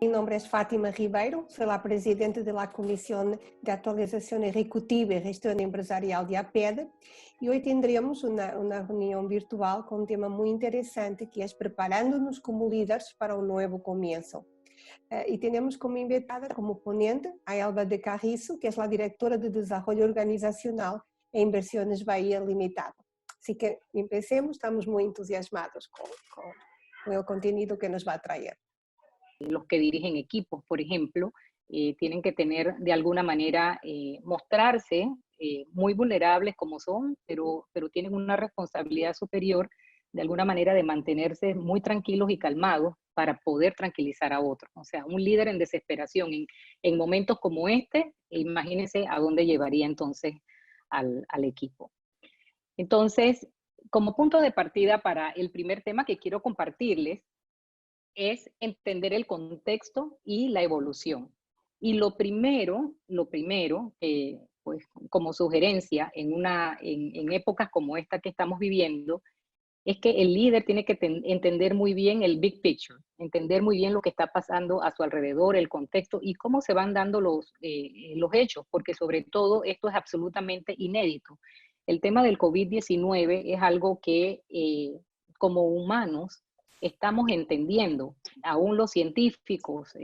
Mi nombre es Fátima Ribeiro, soy la presidenta de la Comisión de Actualización Ejecutiva y Gestión Empresarial de APED y hoy tendremos una reunión virtual con un tema muy interesante que es preparándonos como líderes para un nuevo comienzo. Y tenemos como invitada, como ponente, a Elba de Carrizo, que es la directora de Desarrollo Organizacional e Inversiones Bahía Limitada. Así que empecemos, estamos muy entusiasmados con el contenido que nos va a traer. Los que dirigen equipos, por ejemplo, tienen que tener de alguna manera, mostrarse muy vulnerables como son, pero tienen una responsabilidad superior de alguna manera de mantenerse muy tranquilos y calmados para poder tranquilizar a otros. O sea, un líder en desesperación en momentos como este, imagínense a dónde llevaría entonces al equipo. Entonces, como punto de partida para el primer tema que quiero compartirles, es entender el contexto y la evolución. Y lo primero, pues como sugerencia en épocas como esta que estamos viviendo, es que el líder tiene que entender muy bien el big picture, entender muy bien lo que está pasando a su alrededor, el contexto y cómo se van dando los hechos, porque sobre todo esto es absolutamente inédito. El tema del COVID-19 es algo que como humanos estamos entendiendo, aún los científicos,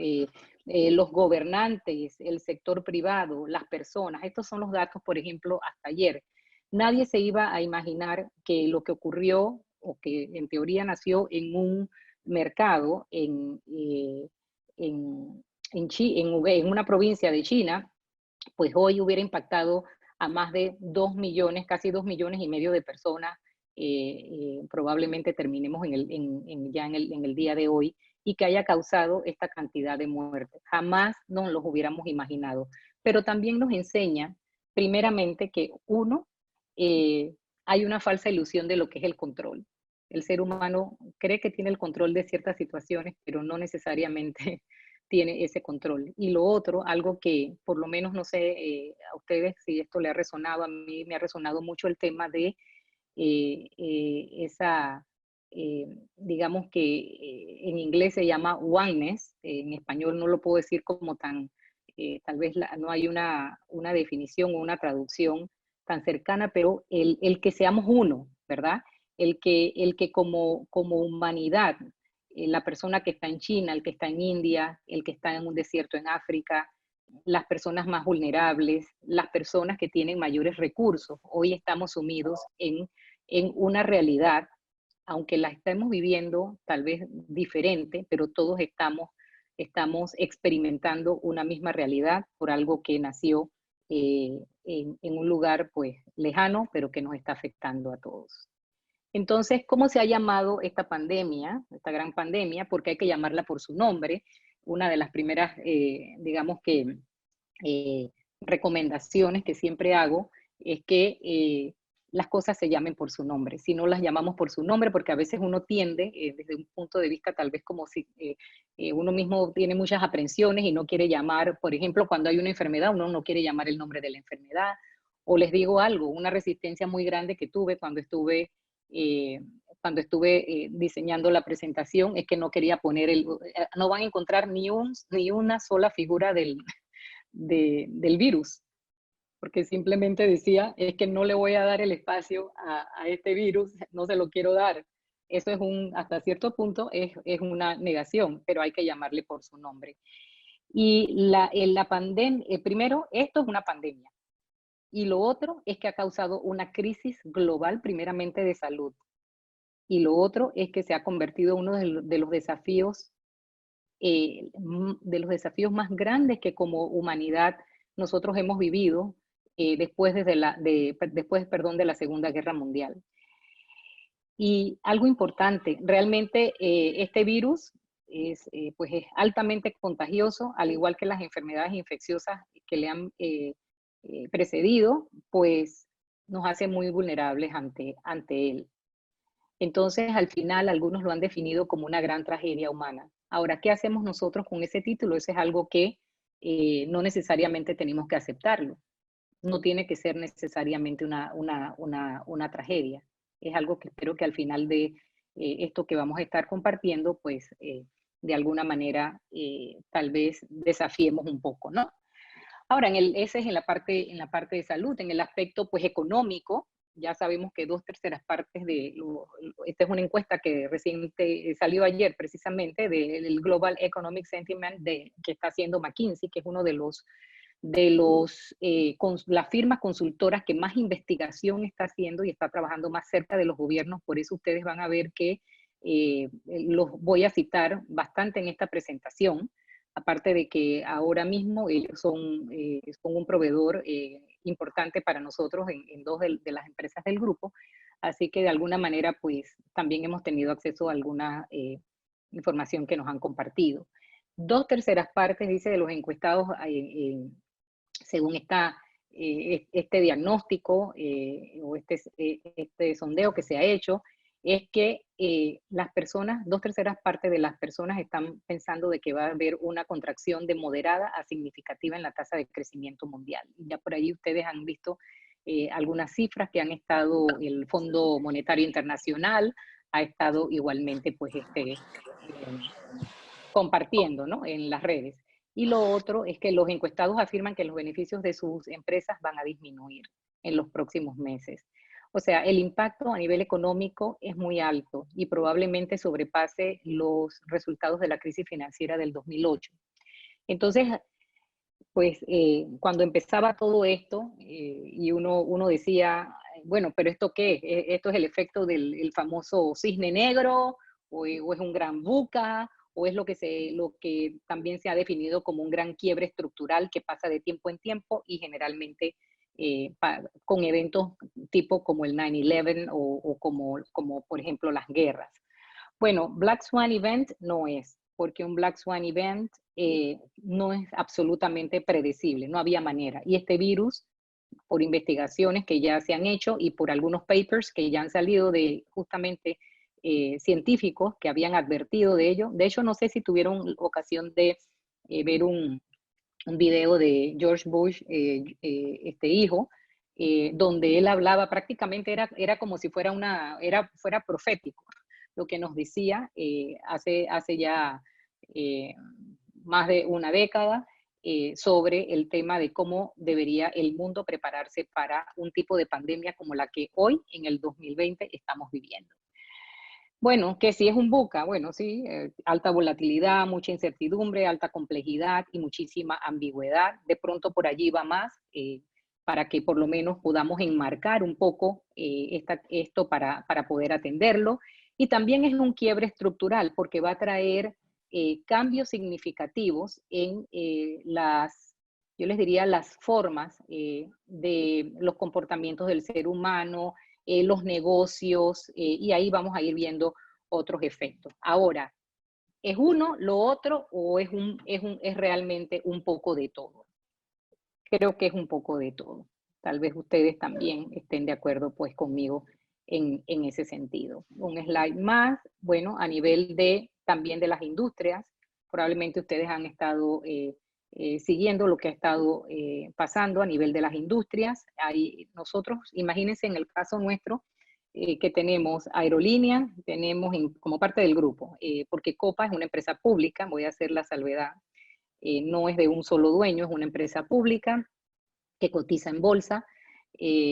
los gobernantes, el sector privado, las personas. Estos son los datos, por ejemplo, hasta ayer. Nadie se iba a imaginar que lo que ocurrió o que en teoría nació en un mercado en una provincia de China, pues hoy hubiera impactado a más de 2 millones, casi 2 millones y medio de personas. Probablemente terminemos ya en el día de hoy, y que haya causado esta cantidad de muertes. Jamás nos los hubiéramos imaginado. Pero también nos enseña, primeramente, que hay una falsa ilusión de lo que es el control. El ser humano cree que tiene el control de ciertas situaciones, pero no necesariamente tiene ese control. Y lo otro, algo que por lo menos no sé a ustedes si esto le ha resonado, a mí me ha resonado mucho el tema de digamos que en inglés se llama oneness, en español no lo puedo decir como tan, tal vez no hay una definición o una traducción tan cercana, pero el que seamos uno, ¿verdad? El que como humanidad, la persona que está en China, el que está en India, el que está en un desierto en África, las personas más vulnerables, las personas que tienen mayores recursos. Hoy estamos sumidos en una realidad, aunque la estemos viviendo tal vez diferente, pero todos estamos experimentando una misma realidad por algo que nació en un lugar pues lejano, pero que nos está afectando a todos. Entonces, ¿cómo se ha llamado esta pandemia, esta gran pandemia? Porque hay que llamarla por su nombre. Una de las primeras, digamos que, recomendaciones que siempre hago es que las cosas se llamen por su nombre. Si no las llamamos por su nombre, porque a veces uno tiende, desde un punto de vista tal vez como si uno mismo tiene muchas aprensiones y no quiere llamar, por ejemplo, cuando hay una enfermedad, uno no quiere llamar el nombre de la enfermedad. O les digo algo, una resistencia muy grande que tuve cuando estuve diseñando la presentación, es que no quería poner no van a encontrar ni una sola figura del virus, porque simplemente decía, es que no le voy a dar el espacio a este virus, no se lo quiero dar. Eso es hasta cierto punto es una negación, pero hay que llamarle por su nombre. Y la pandemia, primero, esto es una pandemia. Y lo otro es que ha causado una crisis global, primeramente de salud. Y lo otro es que se ha convertido en uno de los desafíos más grandes que como humanidad nosotros hemos vivido después de la Segunda Guerra Mundial. Y algo importante, realmente este virus pues es altamente contagioso, al igual que las enfermedades infecciosas que le han precedido, pues nos hace muy vulnerables ante él. Entonces, al final, algunos lo han definido como una gran tragedia humana. Ahora, ¿qué hacemos nosotros con ese título? Eso es algo que no necesariamente tenemos que aceptarlo. No tiene que ser necesariamente una tragedia. Es algo que espero que al final de esto que vamos a estar compartiendo, pues de alguna manera tal vez desafiemos un poco, ¿no? Ahora, ese es en la parte de salud. En el aspecto pues económico, ya sabemos que 2/3 partes esta es una encuesta que recién salió ayer precisamente del Global Economic Sentiment que está haciendo McKinsey, que es uno de las firmas consultoras que más investigación está haciendo y está trabajando más cerca de los gobiernos. Por eso ustedes van a ver que los voy a citar bastante en esta presentación, aparte de que ahora mismo ellos son un proveedor importante para nosotros en dos de las empresas del grupo, así que de alguna manera pues también hemos tenido acceso a alguna información que nos han compartido. 2/3 partes, dice, de los encuestados según este diagnóstico o este sondeo que se ha hecho, es que las personas, 2/3 partes de las personas están pensando de que va a haber una contracción de moderada a significativa en la tasa de crecimiento mundial. Ya por ahí ustedes han visto algunas cifras que han estado, el Fondo Monetario Internacional ha estado igualmente pues compartiendo, ¿no?, en las redes. Y lo otro es que los encuestados afirman que los beneficios de sus empresas van a disminuir en los próximos meses. O sea, el impacto a nivel económico es muy alto y probablemente sobrepase los resultados de la crisis financiera del 2008. Entonces, pues cuando empezaba todo esto y uno decía, bueno, pero ¿esto qué es? ¿Esto es el efecto del famoso cisne negro o es un gran VUCA? ¿O es lo que también se ha definido como un gran quiebre estructural que pasa de tiempo en tiempo y generalmente con eventos tipo como el 9/11 o como, por ejemplo, las guerras? Bueno, Black Swan Event no es, porque un Black Swan Event no es absolutamente predecible, no había manera. Y este virus, por investigaciones que ya se han hecho y por algunos papers que ya han salido de justamente científicos que habían advertido de ello. De hecho, no sé si tuvieron ocasión de ver un video de George Bush, este hijo, donde él hablaba prácticamente, era como si fuera fuera profético, lo que nos decía hace ya más de una década, sobre el tema de cómo debería el mundo prepararse para un tipo de pandemia como la que hoy, en el 2020, estamos viviendo. Bueno, que si es un VUCA, bueno, sí, alta volatilidad, mucha incertidumbre, alta complejidad y muchísima ambigüedad. De pronto por allí va más, para que por lo menos podamos enmarcar un poco esto para poder atenderlo. Y también es un quiebre estructural porque va a traer cambios significativos en yo les diría, las formas de los comportamientos del ser humano, los negocios, y ahí vamos a ir viendo otros efectos. Ahora, ¿es uno, lo otro, o es realmente un poco de todo? Creo que es un poco de todo. Tal vez ustedes también estén de acuerdo pues conmigo en ese sentido. Un slide más, bueno, a nivel también de las industrias, probablemente ustedes han estado siguiendo lo que ha estado pasando a nivel de las industrias. Nosotros, imagínense en el caso nuestro, que tenemos aerolíneas, tenemos como parte del grupo, porque Copa es una empresa pública, voy a hacer la salvedad, no es de un solo dueño, es una empresa pública que cotiza en bolsa,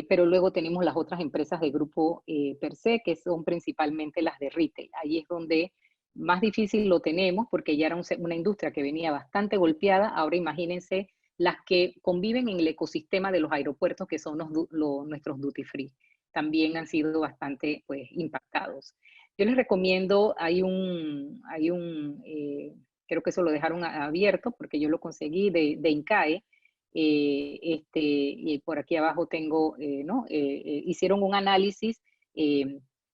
pero luego tenemos las otras empresas de grupo per se, que son principalmente las de retail. Ahí es donde más difícil lo tenemos, porque ya era una industria que venía bastante golpeada. Ahora imagínense las que conviven en el ecosistema de los aeropuertos, que son nuestros duty free. También han sido bastante pues, impactados. Yo les recomiendo, creo que eso lo dejaron abierto, porque yo lo conseguí de INCAE, y por aquí abajo tengo, ¿no? Hicieron un análisis,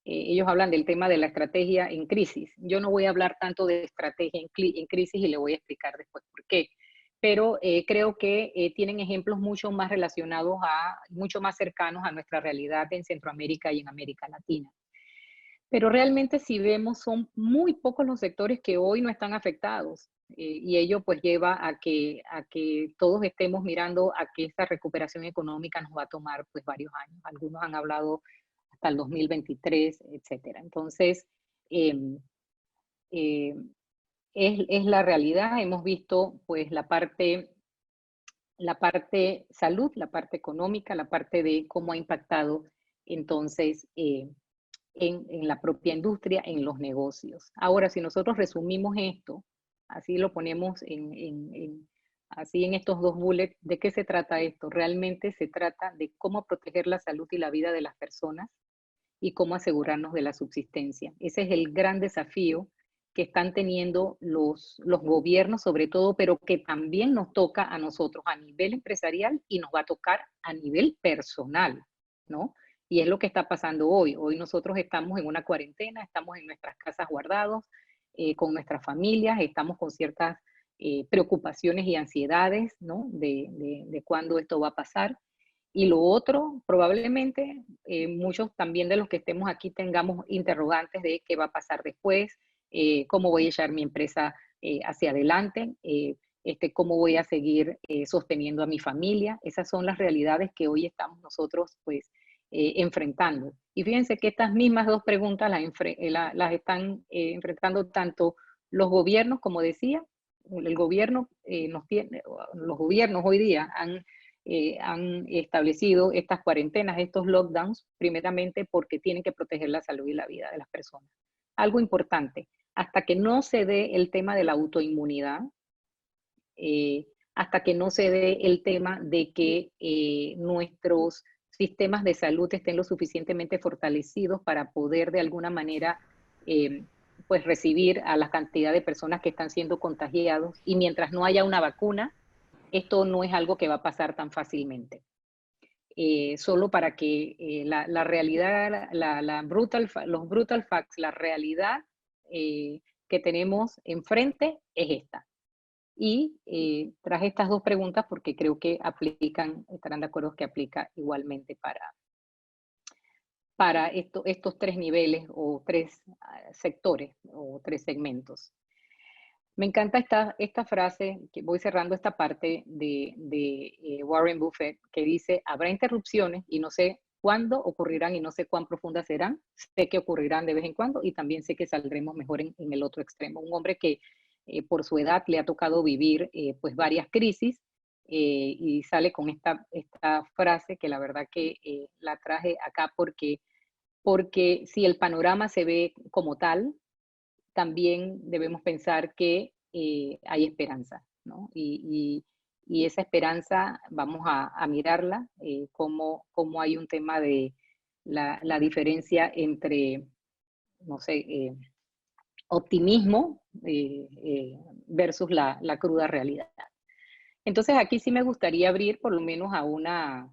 ellos hablan del tema de la estrategia en crisis. Yo no voy a hablar tanto de estrategia en crisis y le voy a explicar después por qué. Pero creo que tienen ejemplos mucho más relacionados mucho más cercanos a nuestra realidad en Centroamérica y en América Latina. Pero realmente si vemos son muy pocos los sectores que hoy no están afectados y ello pues lleva a que todos estemos mirando a que esta recuperación económica nos va a tomar pues varios años. Algunos han hablado hasta el 2023, etcétera. Entonces, es la realidad. Hemos visto pues la parte salud, la parte económica, la parte de cómo ha impactado entonces en la propia industria, en los negocios. Ahora, si nosotros resumimos esto, así lo ponemos así en estos dos bullets, ¿de qué se trata esto? Realmente se trata de cómo proteger la salud y la vida de las personas y cómo asegurarnos de la subsistencia. Ese es el gran desafío que están teniendo los gobiernos sobre todo, pero que también nos toca a nosotros a nivel empresarial y nos va a tocar a nivel personal, ¿no? Y es lo que está pasando hoy. Hoy nosotros estamos en una cuarentena, estamos en nuestras casas guardados, con nuestras familias, estamos con ciertas preocupaciones y ansiedades, ¿no? De cuándo esto va a pasar. Y lo otro, probablemente muchos también de los que estemos aquí tengamos interrogantes de qué va a pasar después, cómo voy a echar mi empresa hacia adelante, cómo voy a seguir sosteniendo a mi familia. Esas son las realidades que hoy estamos nosotros pues enfrentando. Y fíjense que estas mismas dos preguntas las están enfrentando tanto los gobiernos, como decía, el gobierno los gobiernos hoy día han establecido estas cuarentenas, estos lockdowns, primeramente porque tienen que proteger la salud y la vida de las personas. Algo importante, hasta que no se dé el tema de la autoinmunidad, hasta que no se dé el tema de que nuestros sistemas de salud estén lo suficientemente fortalecidos para poder de alguna manera pues recibir a la cantidad de personas que están siendo contagiados, y mientras no haya una vacuna, esto no es algo que va a pasar tan fácilmente. Solo para que la realidad, los brutal facts, la realidad que tenemos enfrente es esta. Y traje estas dos preguntas porque creo que estarán de acuerdo que aplica igualmente para estos tres niveles o tres sectores o tres segmentos. Me encanta esta frase, que voy cerrando esta parte de Warren Buffett, que dice: habrá interrupciones y no sé cuándo ocurrirán y no sé cuán profundas serán. Sé que ocurrirán de vez en cuando y también sé que saldremos mejor en el otro extremo. Un hombre que por su edad le ha tocado vivir pues varias crisis y sale con esta frase que la verdad que la traje acá porque si el panorama se ve como tal, también debemos pensar que hay esperanza, ¿no? Y esa esperanza vamos a mirarla, como hay un tema de la diferencia entre, no sé, optimismo versus la cruda realidad. Entonces aquí sí me gustaría abrir por lo menos a unas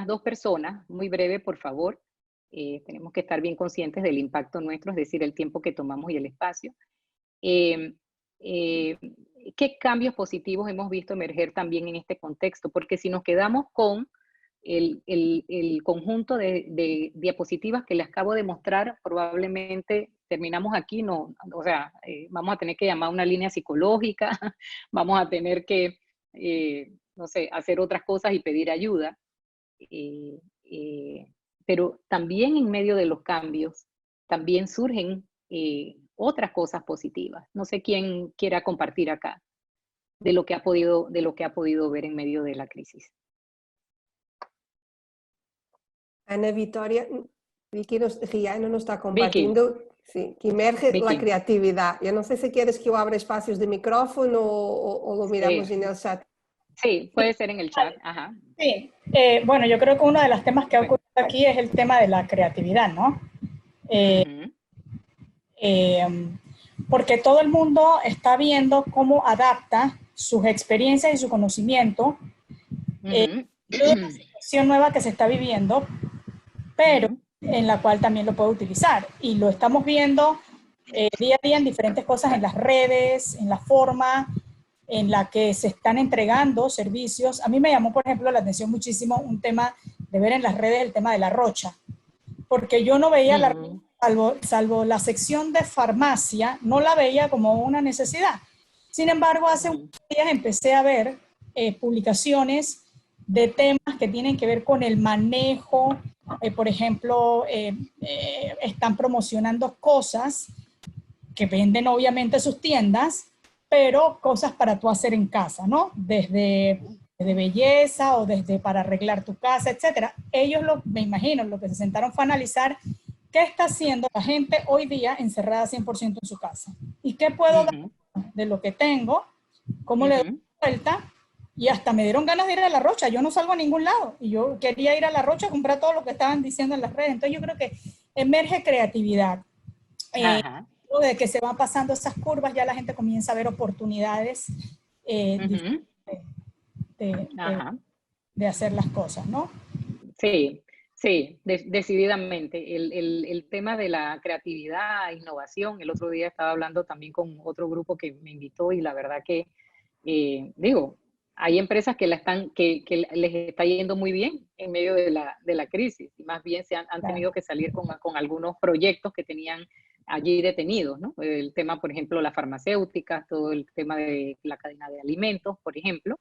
dos personas, muy breve por favor. Tenemos que estar bien conscientes del impacto nuestro, es decir, el tiempo que tomamos y el espacio. ¿Qué cambios positivos hemos visto emerger también en este contexto? Porque si nos quedamos con el conjunto de diapositivas que les acabo de mostrar, probablemente terminamos aquí, vamos a tener que llamar a una línea psicológica, vamos a tener que, no sé, hacer otras cosas y pedir ayuda. Pero también en medio de los cambios, también surgen otras cosas positivas. No sé quién quiera compartir acá de lo que ha podido ver en medio de la crisis. Ana Vitória, Vicky Rihanna nos está compartiendo sí, que emerge la creatividad. Yo no sé si quieres que yo abra espacios de micrófono o lo miramos en el chat. Sí, puede ser en el chat. Ajá. Sí, bueno, yo creo que uno de los temas que ha ocurrido aquí es el tema de la creatividad, ¿no? Porque todo el mundo está viendo cómo adapta sus experiencias y su conocimiento de una situación nueva que se está viviendo, pero en la cual también lo puede utilizar. Y lo estamos viendo día a día en diferentes cosas, en las redes, en la forma en la que se están entregando servicios. A mí me llamó, por ejemplo, la atención muchísimo un tema de ver en las redes el tema de la rocha, porque yo no veía la salvo la sección de farmacia, no la veía como una necesidad. Sin embargo, hace unos días empecé a ver publicaciones de temas que tienen que ver con el manejo, por ejemplo, están promocionando cosas que venden obviamente sus tiendas, pero cosas para tú hacer en casa, ¿no? Desde belleza o desde para arreglar tu casa, etcétera. Ellos, me imagino, lo que se sentaron fue analizar qué está haciendo la gente hoy día encerrada 100% en su casa. ¿Y qué puedo dar de lo que tengo? ¿Cómo le doy vuelta? Y hasta me dieron ganas de ir a La Rocha. Yo no salgo a ningún lado. Y yo quería ir a La Rocha a comprar todo lo que estaban diciendo en las redes. Entonces yo creo que emerge creatividad. De que se van pasando esas curvas, ya la gente comienza a ver oportunidades de hacer las cosas, ¿no? Sí, sí, decididamente. El tema de la creatividad, innovación, el otro día estaba hablando también con otro grupo que me invitó y la verdad que, digo, hay empresas que les está yendo muy bien en medio de la crisis y más bien han tenido que salir con algunos proyectos que tenían allí detenidos, ¿no? El tema, por ejemplo, las farmacéuticas, todo el tema de la cadena de alimentos, por ejemplo.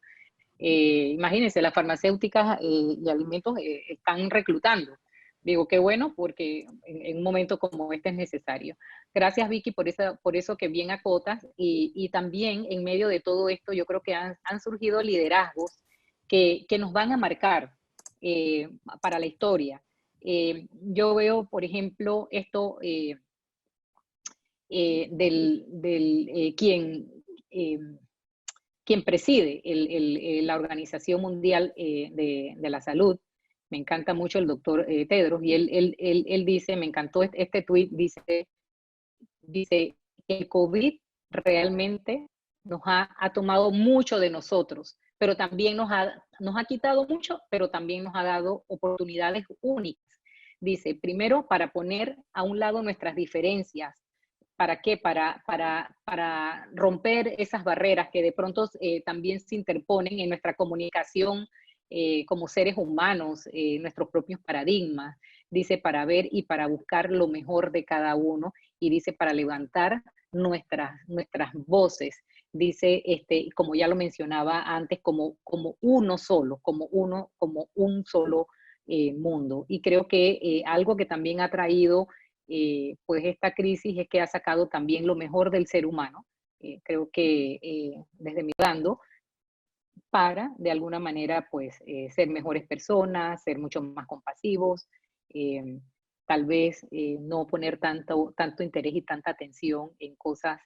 Imagínense, las farmacéuticas y alimentos están reclutando. Digo, qué bueno, porque en un momento como este es necesario. Gracias, Vicky, por eso que bien acotas. Y también en medio de todo esto, yo creo que han surgido liderazgos que nos van a marcar para la historia. Yo veo, por ejemplo, esto quien preside la Organización Mundial de la Salud. Me encanta mucho el doctor Tedros, y él dice, me encantó este tweet, dice que el COVID realmente nos ha tomado mucho de nosotros, pero también nos ha quitado mucho, pero también nos ha dado oportunidades únicas. Dice, primero, para poner a un lado nuestras diferencias. ¿Para qué? Para romper esas barreras que de pronto también se interponen en nuestra comunicación como seres humanos, nuestros propios paradigmas. Dice, para ver y para buscar lo mejor de cada uno. Y dice, para levantar nuestras voces. Dice, como ya lo mencionaba antes, como uno solo, como un solo mundo. Y creo que algo que también ha traído pues esta crisis es que ha sacado también lo mejor del ser humano. Creo que desde mi lado, para de alguna manera pues ser mejores personas, ser mucho más compasivos, tal vez no poner tanto interés y tanta atención en cosas,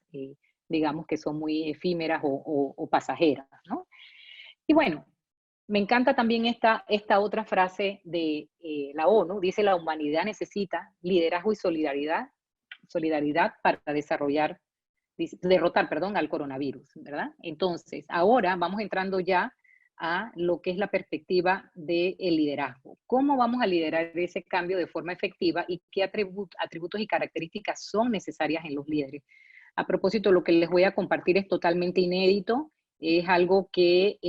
digamos, que son muy efímeras o pasajeras, ¿no? Y bueno, me encanta también esta otra frase de la ONU, dice: la humanidad necesita liderazgo y solidaridad para derrotar, al coronavirus, ¿verdad? Entonces, ahora vamos entrando ya a lo que es la perspectiva del liderazgo. ¿Cómo vamos a liderar ese cambio de forma efectiva y qué atributos y características son necesarias en los líderes? A propósito, lo que les voy a compartir es totalmente inédito, es algo que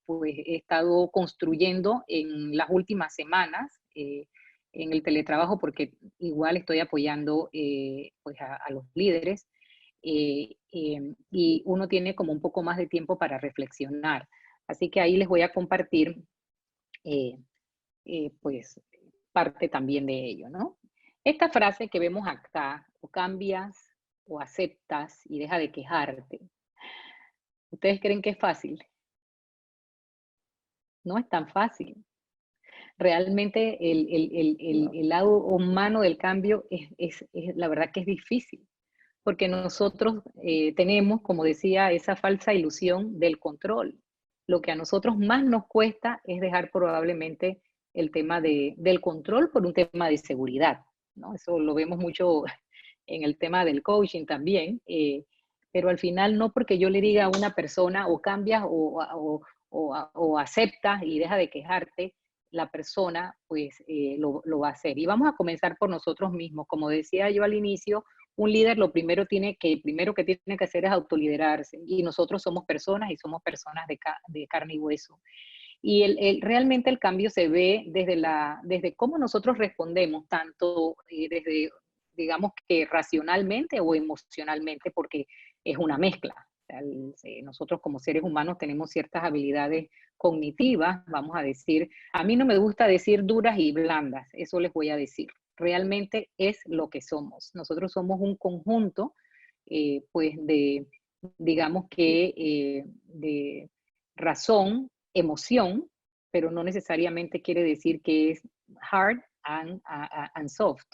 pues he estado construyendo en las últimas semanas en el teletrabajo, porque igual estoy apoyando pues a los líderes y uno tiene como un poco más de tiempo para reflexionar. Así que ahí les voy a compartir pues parte también de ello, ¿no? Esta frase que vemos acá, o cambias o aceptas y deja de quejarte. ¿Ustedes creen que es fácil? No es tan fácil. Realmente el lado humano del cambio es la verdad que es difícil, porque nosotros tenemos, como decía, esa falsa ilusión del control. Lo que a nosotros más nos cuesta es dejar probablemente el tema del control por un tema de seguridad, ¿no? Eso lo vemos mucho en el tema del coaching también, pero al final no porque yo le diga a una persona o cambias o aceptas y deja de quejarte, la persona pues lo va a hacer. Y vamos a comenzar por nosotros mismos. Como decía yo al inicio, un líder lo primero que tiene que hacer es autoliderarse. Y nosotros somos personas y somos personas de carne y hueso. Y realmente el cambio se ve desde cómo nosotros respondemos, tanto desde, digamos que racionalmente o emocionalmente, porque es una mezcla. Nosotros como seres humanos tenemos ciertas habilidades cognitivas, vamos a decir, a mí no me gusta decir duras y blandas, eso les voy a decir. realmente es lo que somos. Nosotros somos un conjunto, pues, digamos que, de razón, emoción, pero no necesariamente quiere decir que es hard and soft.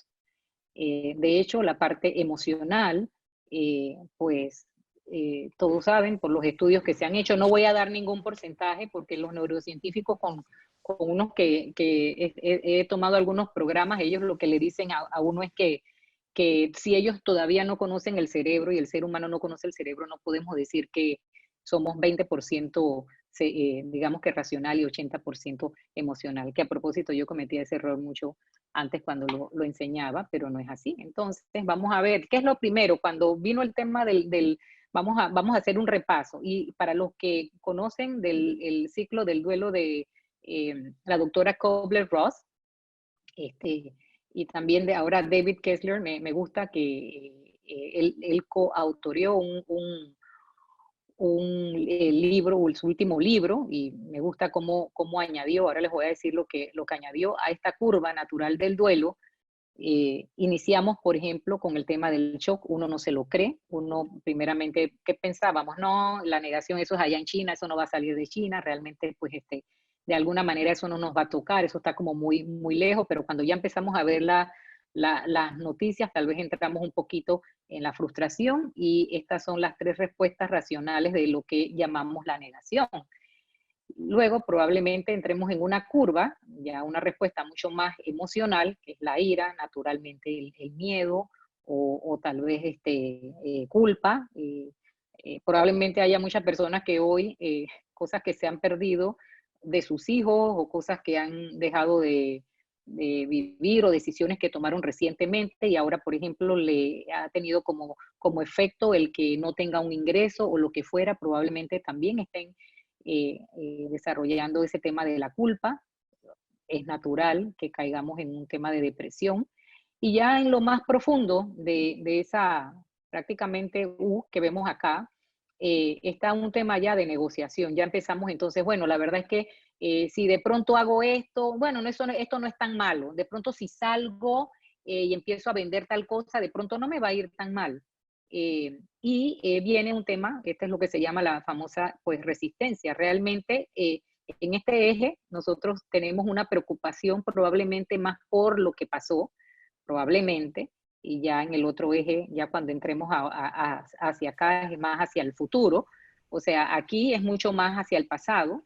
De hecho, la parte emocional, pues todos saben por los estudios que se han hecho, no voy a dar ningún porcentaje porque los neurocientíficos con unos que he tomado algunos programas, ellos lo que le dicen a uno es que si ellos todavía no conocen el cerebro y el ser humano no conoce el cerebro, no podemos decir que somos 20%, digamos que racional y 80% emocional, que a propósito yo cometía ese error mucho antes cuando lo enseñaba, pero no es así. Entonces, vamos a ver, ¿qué es lo primero? Cuando vino el tema vamos a hacer un repaso, y para los que conocen el ciclo del duelo de la doctora Kubler-Ross, y también de ahora David Kessler, me gusta que él coautorió un libro, su último libro, y me gusta cómo añadió, ahora les voy a decir lo que añadió a esta curva natural del duelo. Iniciamos, por ejemplo, con el tema del shock. Uno no se lo cree. Uno, primeramente, ¿qué pensábamos? No, la negación, eso es allá en China, eso no va a salir de China. Realmente, pues, de alguna manera eso no nos va a tocar, eso está como muy, muy lejos, pero cuando ya empezamos a ver las noticias, tal vez entramos un poquito en la frustración, y estas son las 3 respuestas racionales de lo que llamamos la negación. Luego probablemente entremos en una curva, ya una respuesta mucho más emocional, que es la ira, naturalmente el miedo, o tal vez culpa. Probablemente haya muchas personas que hoy, cosas que se han perdido de sus hijos, o cosas que han dejado de vivir, o decisiones que tomaron recientemente, y ahora, por ejemplo, le ha tenido como efecto el que no tenga un ingreso o lo que fuera. Probablemente también estén desarrollando ese tema de la culpa. Es natural que caigamos en un tema de depresión. Y ya en lo más profundo de esa prácticamente que vemos acá, está un tema ya de negociación. Ya empezamos entonces, bueno, la verdad es que si de pronto hago esto, bueno, esto no es tan malo. De pronto si salgo y empiezo a vender tal cosa, de pronto no me va a ir tan mal. Viene un tema, este es lo que se llama la famosa, pues, resistencia. Realmente en este eje nosotros tenemos una preocupación probablemente más por lo que pasó, probablemente, y ya en el otro eje, ya cuando entremos hacia acá, es más hacia el futuro. O sea, aquí es mucho más hacia el pasado,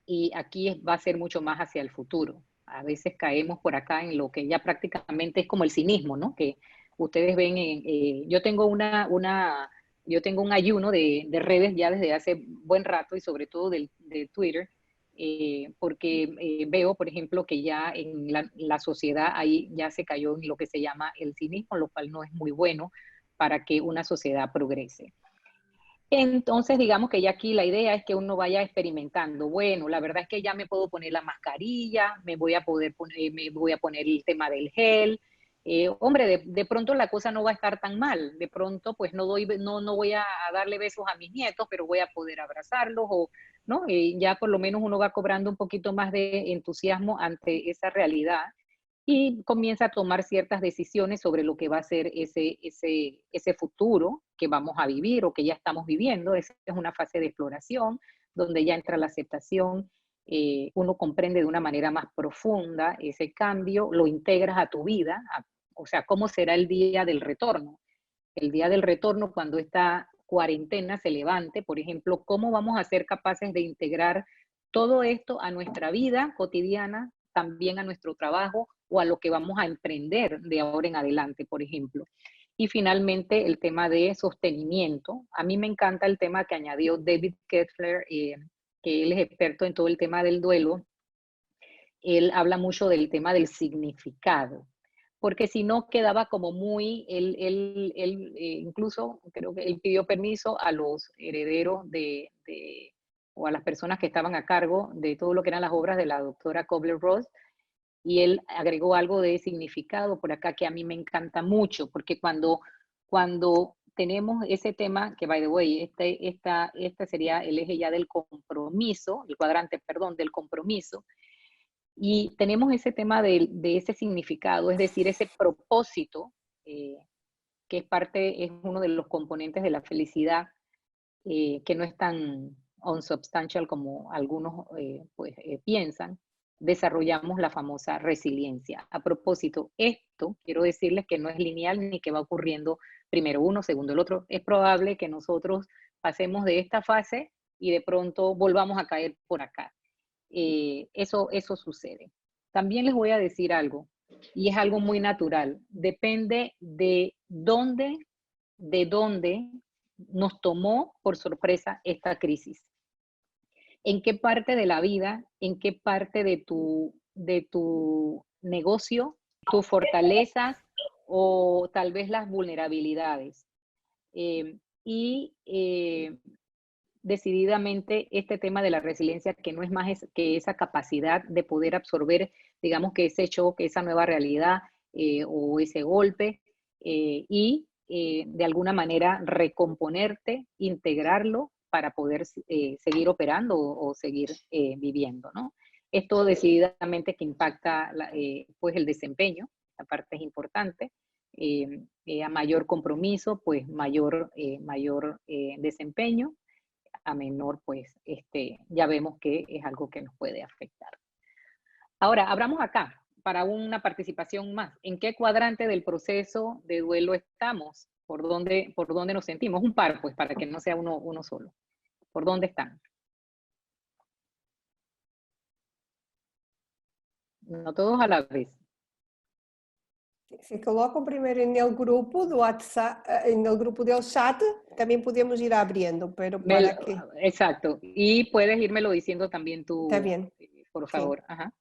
y aquí va a ser mucho más hacia el futuro. A veces caemos por acá en lo que ya prácticamente es como el cinismo, ¿no? Que ustedes ven, yo tengo yo tengo un ayuno de redes ya desde hace buen rato, y sobre todo de Twitter, porque veo, por ejemplo, que ya en la sociedad ahí ya se cayó en lo que se llama el cinismo, lo cual no es muy bueno para que una sociedad progrese. Entonces, digamos que ya aquí la idea es que uno vaya experimentando. Bueno, la verdad es que ya me puedo poner la mascarilla, me voy a poner el tema del gel. Hombre, de pronto la cosa no va a estar tan mal. De pronto, pues no voy a darle besos a mis nietos, pero voy a poder abrazarlos, o ¿no? Ya por lo menos uno va cobrando un poquito más de entusiasmo ante esa realidad, y comienza a tomar ciertas decisiones sobre lo que va a ser ese futuro que vamos a vivir, o que ya estamos viviendo. Esa es una fase de exploración donde ya entra la aceptación. Uno comprende de una manera más profunda ese cambio, lo integras a tu vida, o sea, ¿cómo será el día del retorno? El día del retorno, cuando esta cuarentena se levante, por ejemplo, ¿cómo vamos a ser capaces de integrar todo esto a nuestra vida cotidiana, también a nuestro trabajo, o a lo que vamos a emprender de ahora en adelante, por ejemplo? Y finalmente, el tema de sostenimiento. A mí me encanta el tema que añadió David Kessler, que él es experto en todo el tema del duelo. Él habla mucho del tema del significado, porque si no quedaba como muy, incluso creo que él pidió permiso a los herederos o a las personas que estaban a cargo de todo lo que eran las obras de la doctora Kubler-Ross, y él agregó algo de significado por acá que a mí me encanta mucho, porque cuando tenemos ese tema, que by the way, este sería el eje ya del compromiso, el cuadrante, perdón, del compromiso. Y tenemos ese tema de ese significado, es decir, ese propósito, que es uno de los componentes de la felicidad, que no es tan unsubstantial como algunos piensan. Desarrollamos la famosa resiliencia. A propósito, esto quiero decirles que no es lineal ni que va ocurriendo primero uno, segundo el otro. Es probable que nosotros pasemos de esta fase y de pronto volvamos a caer por acá. Eso sucede. También les voy a decir algo, y es algo muy natural. Depende de dónde nos tomó por sorpresa esta crisis. ¿En qué parte de la vida, en qué parte de tu negocio, tus fortalezas o tal vez las vulnerabilidades? Decididamente este tema de la resiliencia, que no es más que esa capacidad de poder absorber, digamos, que ese choque, esa nueva realidad o ese golpe, de alguna manera recomponerte, integrarlo para poder seguir operando o seguir viviendo, ¿no? Esto decididamente que impacta pues el desempeño, esta parte es importante. A mayor compromiso, pues mayor desempeño. A menor, pues ya vemos que es algo que nos puede afectar. Ahora, abramos acá para una participación más. ¿En qué cuadrante del proceso de duelo estamos? ¿Por dónde nos sentimos? Un par, pues, para que no sea uno solo. ¿Por dónde están? No todos a la vez. Se colocam primeiro no grupo do WhatsApp, no grupo del chat, también podemos ir abriendo, pero para que... Exacto. Y puedes irmelo diciendo también tú, Está bien. por favor. Sí. Ajá.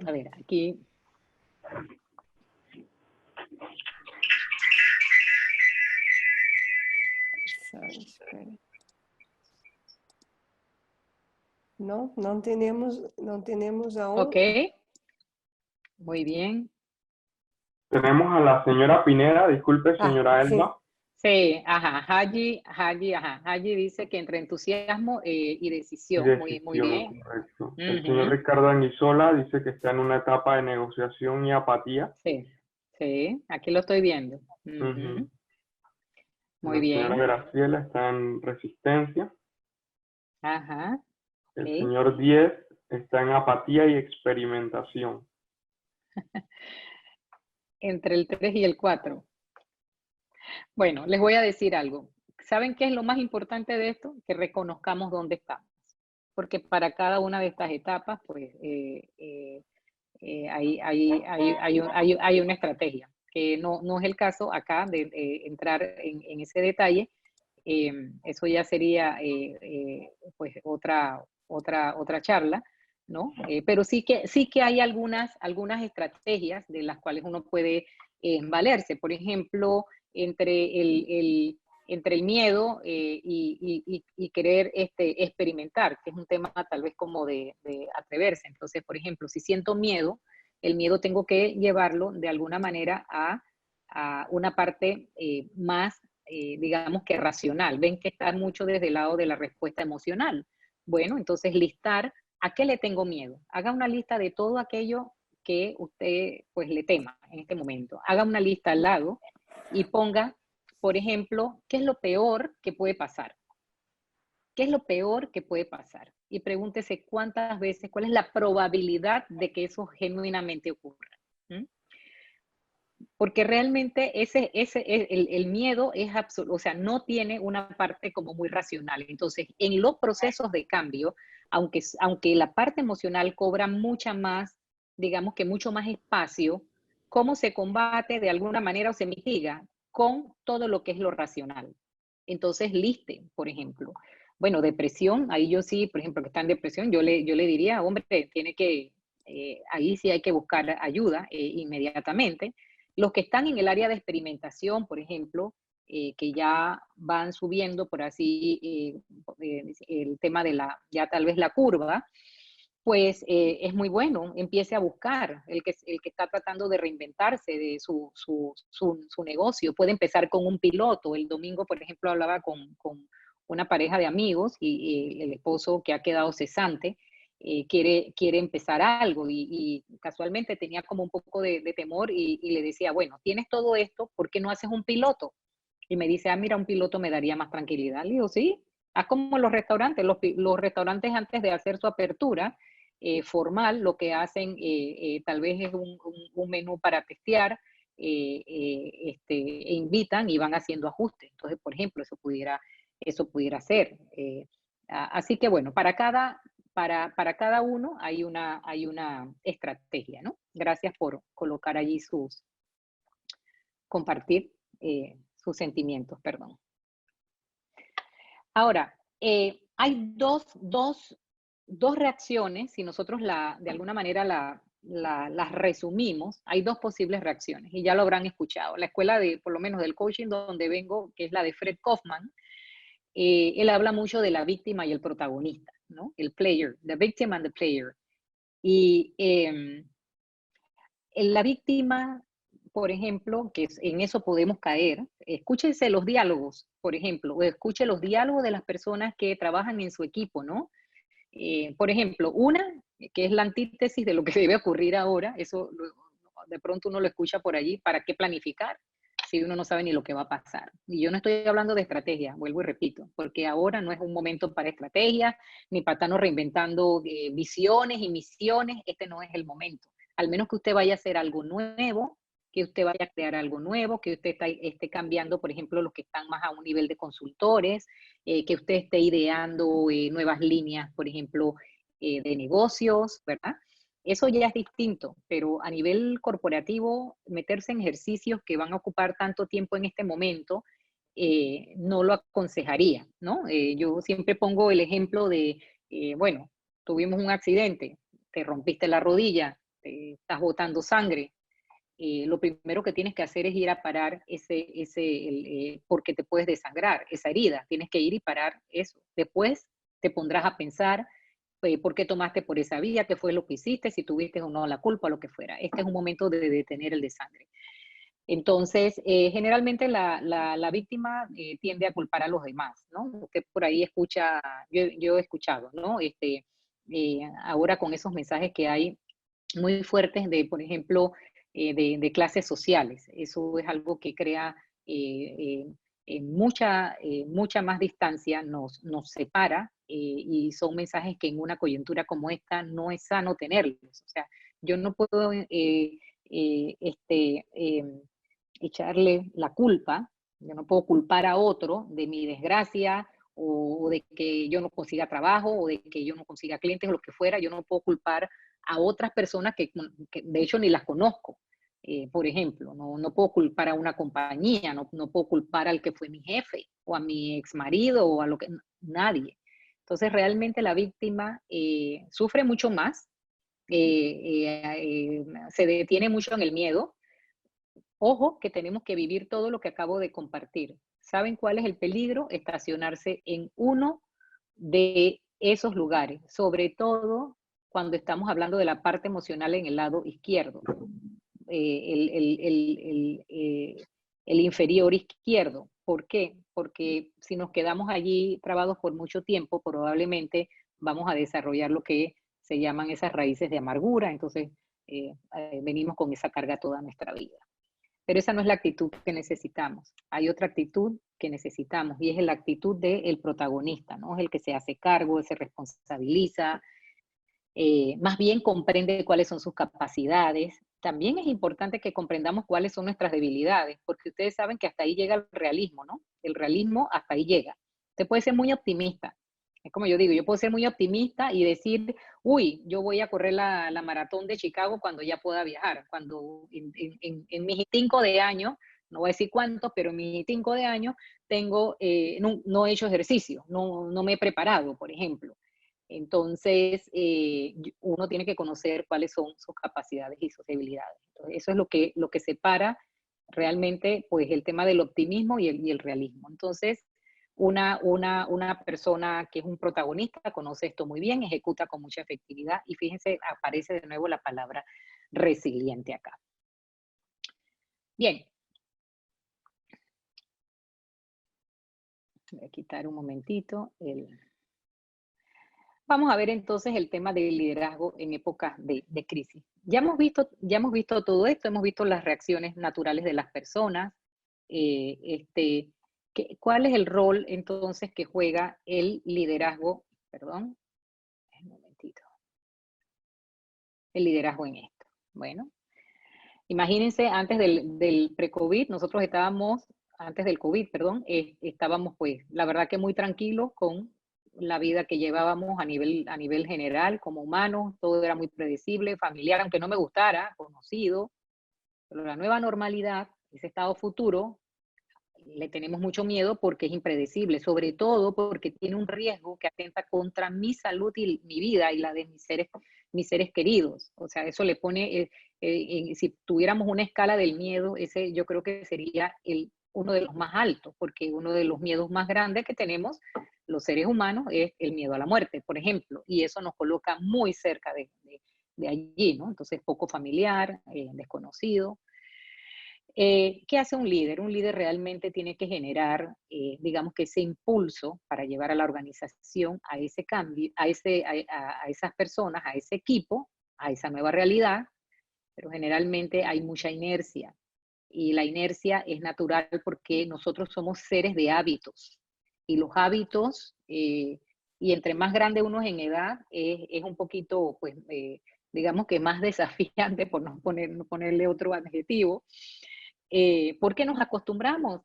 A ver, aquí. No tenemos aún. Ok. Muy bien. Tenemos a la señora Pineda, disculpe, señora Elba. Sí, ajá, Haji dice que entre entusiasmo y decisión. Muy bien. Correcto. El señor Ricardo Anguizola dice que está en una etapa de negociación y apatía. Sí, aquí lo estoy viendo. Muy bien. La señora Graciela está en resistencia. Ajá. El señor 10 está en apatía y experimentación. Entre el 3 y el 4. Bueno, les voy a decir algo. ¿Saben qué es lo más importante de esto? Que reconozcamos dónde estamos. Porque para cada una de estas etapas, pues, hay una estrategia. Que no es el caso acá de entrar en ese detalle. Eso ya sería, pues, otra charla, ¿no? Pero sí que hay algunas estrategias de las cuales uno puede valerse. Por ejemplo, entre el miedo y querer experimentar, que es un tema tal vez como de atreverse. Entonces, por ejemplo, si siento miedo, el miedo tengo que llevarlo de alguna manera a una parte más, digamos que racional. Ven que está mucho desde el lado de la respuesta emocional. Bueno, entonces listar a qué le tengo miedo. Haga una lista de todo aquello que usted pues le tema en este momento. Haga una lista al lado y ponga, por ejemplo, ¿qué es lo peor que puede pasar? ¿Qué es lo peor que puede pasar? Y pregúntese cuántas veces, cuál es la probabilidad de que eso genuinamente ocurra. Porque realmente el miedo es absoluto, o sea, no tiene una parte como muy racional. Entonces, en los procesos de cambio, aunque la parte emocional cobra mucha más, digamos que mucho más espacio, ¿cómo se combate de alguna manera o se mitiga? Con todo lo que es lo racional. Entonces, liste, por ejemplo. Bueno, depresión, ahí yo sí, por ejemplo, que está en depresión, yo le diría, hombre, tiene que, ahí sí hay que buscar ayuda inmediatamente. Los que están en el área de experimentación, por ejemplo, que ya van subiendo por así el tema de ya tal vez la curva, pues es muy bueno, empiece a buscar, el que está tratando de reinventarse de su negocio, puede empezar con un piloto. El domingo, por ejemplo, hablaba con una pareja de amigos y el esposo que ha quedado cesante, quiere empezar algo y casualmente tenía como un poco de temor y le decía, bueno, tienes todo esto, ¿por qué no haces un piloto? Y me dice, mira, un piloto me daría más tranquilidad. Le digo, sí, haz como los restaurantes. Los restaurantes antes de hacer su apertura formal, lo que hacen tal vez es un menú para testear, e invitan y van haciendo ajustes. Entonces, por ejemplo, eso pudiera ser. Así que bueno, para cada uno hay una estrategia, ¿no? Gracias por colocar allí compartir sus sentimientos, perdón. Ahora, hay dos reacciones, si nosotros de alguna manera las resumimos, hay dos posibles reacciones, y ya lo habrán escuchado. La escuela por lo menos del coaching donde vengo, que es la de Fred Kaufman, él habla mucho de la víctima y el protagonista, ¿no? El player, the victim and the player. Y la víctima, por ejemplo, que en eso podemos caer, escúchense los diálogos, por ejemplo, o escuche los diálogos de las personas que trabajan en su equipo, ¿no? Por ejemplo, una, que es la antítesis de lo que debe ocurrir ahora, eso de pronto uno lo escucha por allí, ¿para qué planificar? Si uno no sabe ni lo que va a pasar. Y yo no estoy hablando de estrategia, vuelvo y repito, porque ahora no es un momento para estrategia, ni para estarnos reinventando visiones y misiones, este no es el momento. Al menos que usted vaya a hacer algo nuevo, que usted vaya a crear algo nuevo, que usted esté cambiando, por ejemplo, los que están más a un nivel de consultores, que usted esté ideando nuevas líneas, por ejemplo, de negocios, ¿verdad? Eso ya es distinto, pero a nivel corporativo, meterse en ejercicios que van a ocupar tanto tiempo en este momento, no lo aconsejaría, ¿no? Yo siempre pongo el ejemplo de, bueno, tuvimos un accidente, te rompiste la rodilla, estás botando sangre, lo primero que tienes que hacer es ir a parar porque te puedes desangrar, esa herida, tienes que ir y parar eso. Después te pondrás a pensar por qué tomaste por esa vía, qué fue lo que hiciste, si tuviste o no la culpa, lo que fuera. Este es un momento de detener el desangre. Entonces, generalmente la víctima tiende a culpar a los demás, ¿no? Usted por ahí escucha, yo he escuchado, ¿no? Ahora con esos mensajes que hay muy fuertes de, por ejemplo, de clases sociales. Eso es algo que crea mucha más distancia, nos separa y son mensajes que en una coyuntura como esta no es sano tenerlos. O sea, yo no puedo echarle la culpa, yo no puedo culpar a otro de mi desgracia o de que yo no consiga trabajo o de que yo no consiga clientes o lo que fuera, yo no puedo culpar a otras personas que de hecho ni las conozco. Por ejemplo, no puedo culpar a una compañía, no puedo culpar al que fue mi jefe o a mi ex marido o a lo que nadie. Entonces realmente la víctima sufre mucho más, se detiene mucho en el miedo. Ojo que tenemos que vivir todo lo que acabo de compartir. ¿Saben cuál es el peligro? Estacionarse en uno de esos lugares, sobre todo cuando estamos hablando de la parte emocional en el lado izquierdo, el inferior izquierdo. ¿Por qué? Porque si nos quedamos allí trabados por mucho tiempo, probablemente vamos a desarrollar lo que se llaman esas raíces de amargura, entonces venimos con esa carga toda nuestra vida. Pero esa no es la actitud que necesitamos. Hay otra actitud que necesitamos y es la actitud del protagonista, ¿no? Es el que se hace cargo, se responsabiliza, más bien comprende cuáles son sus capacidades. También es importante que comprendamos cuáles son nuestras debilidades, porque ustedes saben que hasta ahí llega el realismo, ¿no? El realismo hasta ahí llega. Usted puede ser muy optimista. Es como yo digo, yo puedo ser muy optimista y decir, uy, yo voy a correr la maratón de Chicago cuando ya pueda viajar, cuando en mis 5 de años, no voy a decir cuántos, pero en mis 5 de años no he hecho ejercicio, no me he preparado, por ejemplo. Entonces, uno tiene que conocer cuáles son sus capacidades y sus debilidades. Entonces, eso es lo que separa realmente pues, el tema del optimismo y el realismo. Entonces, una persona que es un protagonista conoce esto muy bien, ejecuta con mucha efectividad y fíjense, aparece de nuevo la palabra resiliente acá. Bien. Voy a quitar un momentito el... Vamos a ver entonces el tema del liderazgo en épocas de crisis. Ya hemos visto todo esto, hemos visto las reacciones naturales de las personas. ¿Cuál es el rol entonces que juega el liderazgo? Perdón, un momentito. El liderazgo en esto. Bueno, imagínense, antes del pre-COVID, nosotros estábamos, antes del COVID, perdón, estábamos pues, la verdad que muy tranquilos con la vida que llevábamos a nivel general, como humanos, todo era muy predecible, familiar, aunque no me gustara, conocido, pero la nueva normalidad, ese estado futuro, le tenemos mucho miedo porque es impredecible, sobre todo porque tiene un riesgo que atenta contra mi salud y mi vida y la de mis seres queridos. O sea, eso le pone, si tuviéramos una escala del miedo, ese yo creo que sería uno de los más altos, porque uno de los miedos más grandes que tenemos los seres humanos es el miedo a la muerte, por ejemplo, y eso nos coloca muy cerca de allí, ¿no? Entonces, poco familiar, desconocido. ¿Qué hace un líder? Un líder realmente tiene que generar, digamos que ese impulso para llevar a la organización a ese cambio, a esas personas, a ese equipo, a esa nueva realidad, pero generalmente hay mucha inercia. Y la inercia es natural porque nosotros somos seres de hábitos. Y los hábitos, y entre más grande uno es en edad, es un poquito, pues, digamos que más desafiante, por no ponerle otro adjetivo, porque nos acostumbramos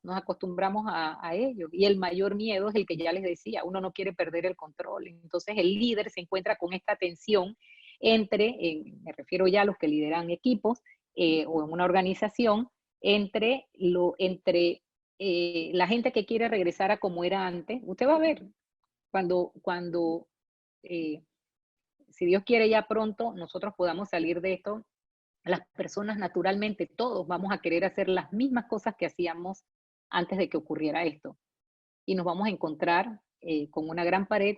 a ello. Y el mayor miedo es el que ya les decía, uno no quiere perder el control. Entonces el líder se encuentra con esta tensión me refiero ya a los que lideran equipos o en una organización, entre la gente que quiere regresar a como era antes. Usted va a ver, cuando si Dios quiere ya pronto nosotros podamos salir de esto, las personas naturalmente, todos vamos a querer hacer las mismas cosas que hacíamos antes de que ocurriera esto. Y nos vamos a encontrar con una gran pared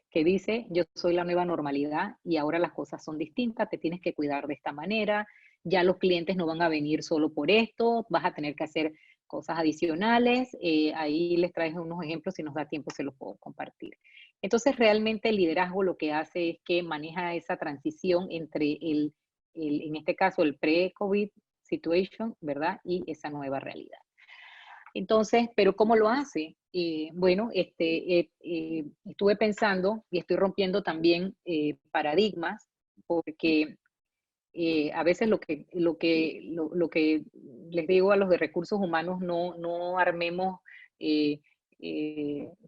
que dice, yo soy la nueva normalidad y ahora las cosas son distintas, te tienes que cuidar de esta manera, ya los clientes no van a venir solo por esto, vas a tener que hacer cosas adicionales. Ahí les traigo unos ejemplos, si nos da tiempo se los puedo compartir. Entonces realmente el liderazgo lo que hace es que maneja esa transición entre en este caso el pre-COVID situation, ¿verdad? Y esa nueva realidad. Entonces, ¿pero cómo lo hace? Bueno, estuve pensando y estoy rompiendo también paradigmas, porque a veces lo que les digo a los de recursos humanos, no armemos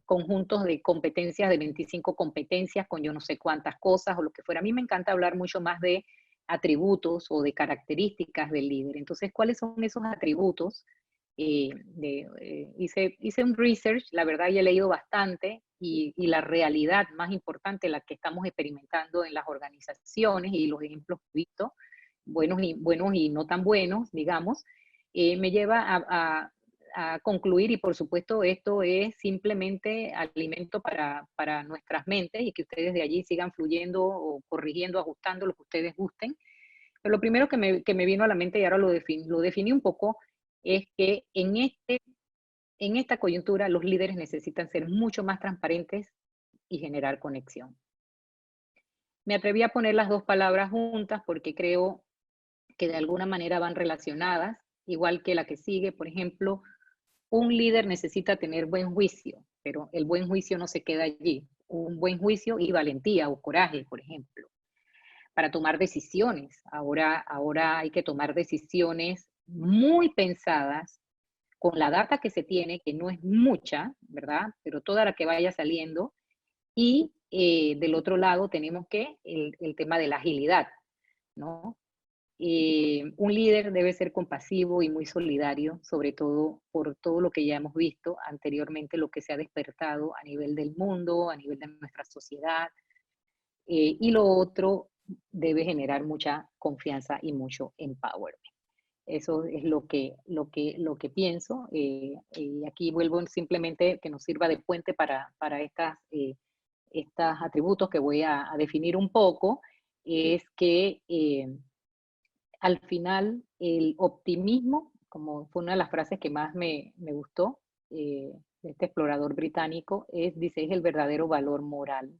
conjuntos de competencias, de 25 competencias con yo no sé cuántas cosas o lo que fuera. A mí me encanta hablar mucho más de atributos o de características del líder. Entonces, ¿cuáles son esos atributos? Hice un research, la verdad ya he leído bastante, y la realidad más importante, la que estamos experimentando en las organizaciones y los ejemplos que he visto, buenos y no tan buenos, digamos, me lleva a concluir, y por supuesto esto es simplemente alimento para nuestras mentes y que ustedes de allí sigan fluyendo o corrigiendo, ajustando lo que ustedes gusten. Pero lo primero que me vino a la mente, y ahora lo definí un poco, es que en esta coyuntura los líderes necesitan ser mucho más transparentes y generar conexión. Me atreví a poner las dos palabras juntas porque creo que de alguna manera van relacionadas, igual que la que sigue. Por ejemplo, un líder necesita tener buen juicio, pero el buen juicio no se queda allí. Un buen juicio y valentía o coraje, por ejemplo, para tomar decisiones. Ahora hay que tomar decisiones muy pensadas, con la data que se tiene, que no es mucha, ¿verdad? Pero toda la que vaya saliendo. Y del otro lado tenemos que el tema de la agilidad, ¿no? Un líder debe ser compasivo y muy solidario, sobre todo por todo lo que ya hemos visto anteriormente, lo que se ha despertado a nivel del mundo, a nivel de nuestra sociedad. Y lo otro, debe generar mucha confianza y mucho empowerment. Eso es lo que pienso. Y aquí vuelvo simplemente que nos sirva de puente para estos atributos que voy a definir un poco, es que al final el optimismo, como fue una de las frases que más me gustó de este explorador británico, dice, es el verdadero valor moral.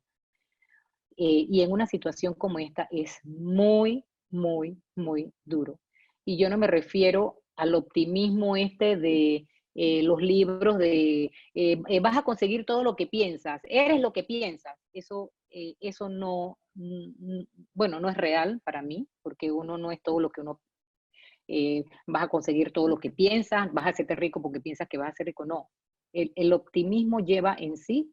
Y en una situación como esta es muy, muy, muy duro. Y yo no me refiero al optimismo de los libros de vas a conseguir todo lo que piensas, eres lo que piensas. Eso no, bueno, no es real para mí, porque uno no es todo lo que uno vas a conseguir todo lo que piensas, vas a hacerte rico porque piensas que vas a ser rico. No, el optimismo lleva en sí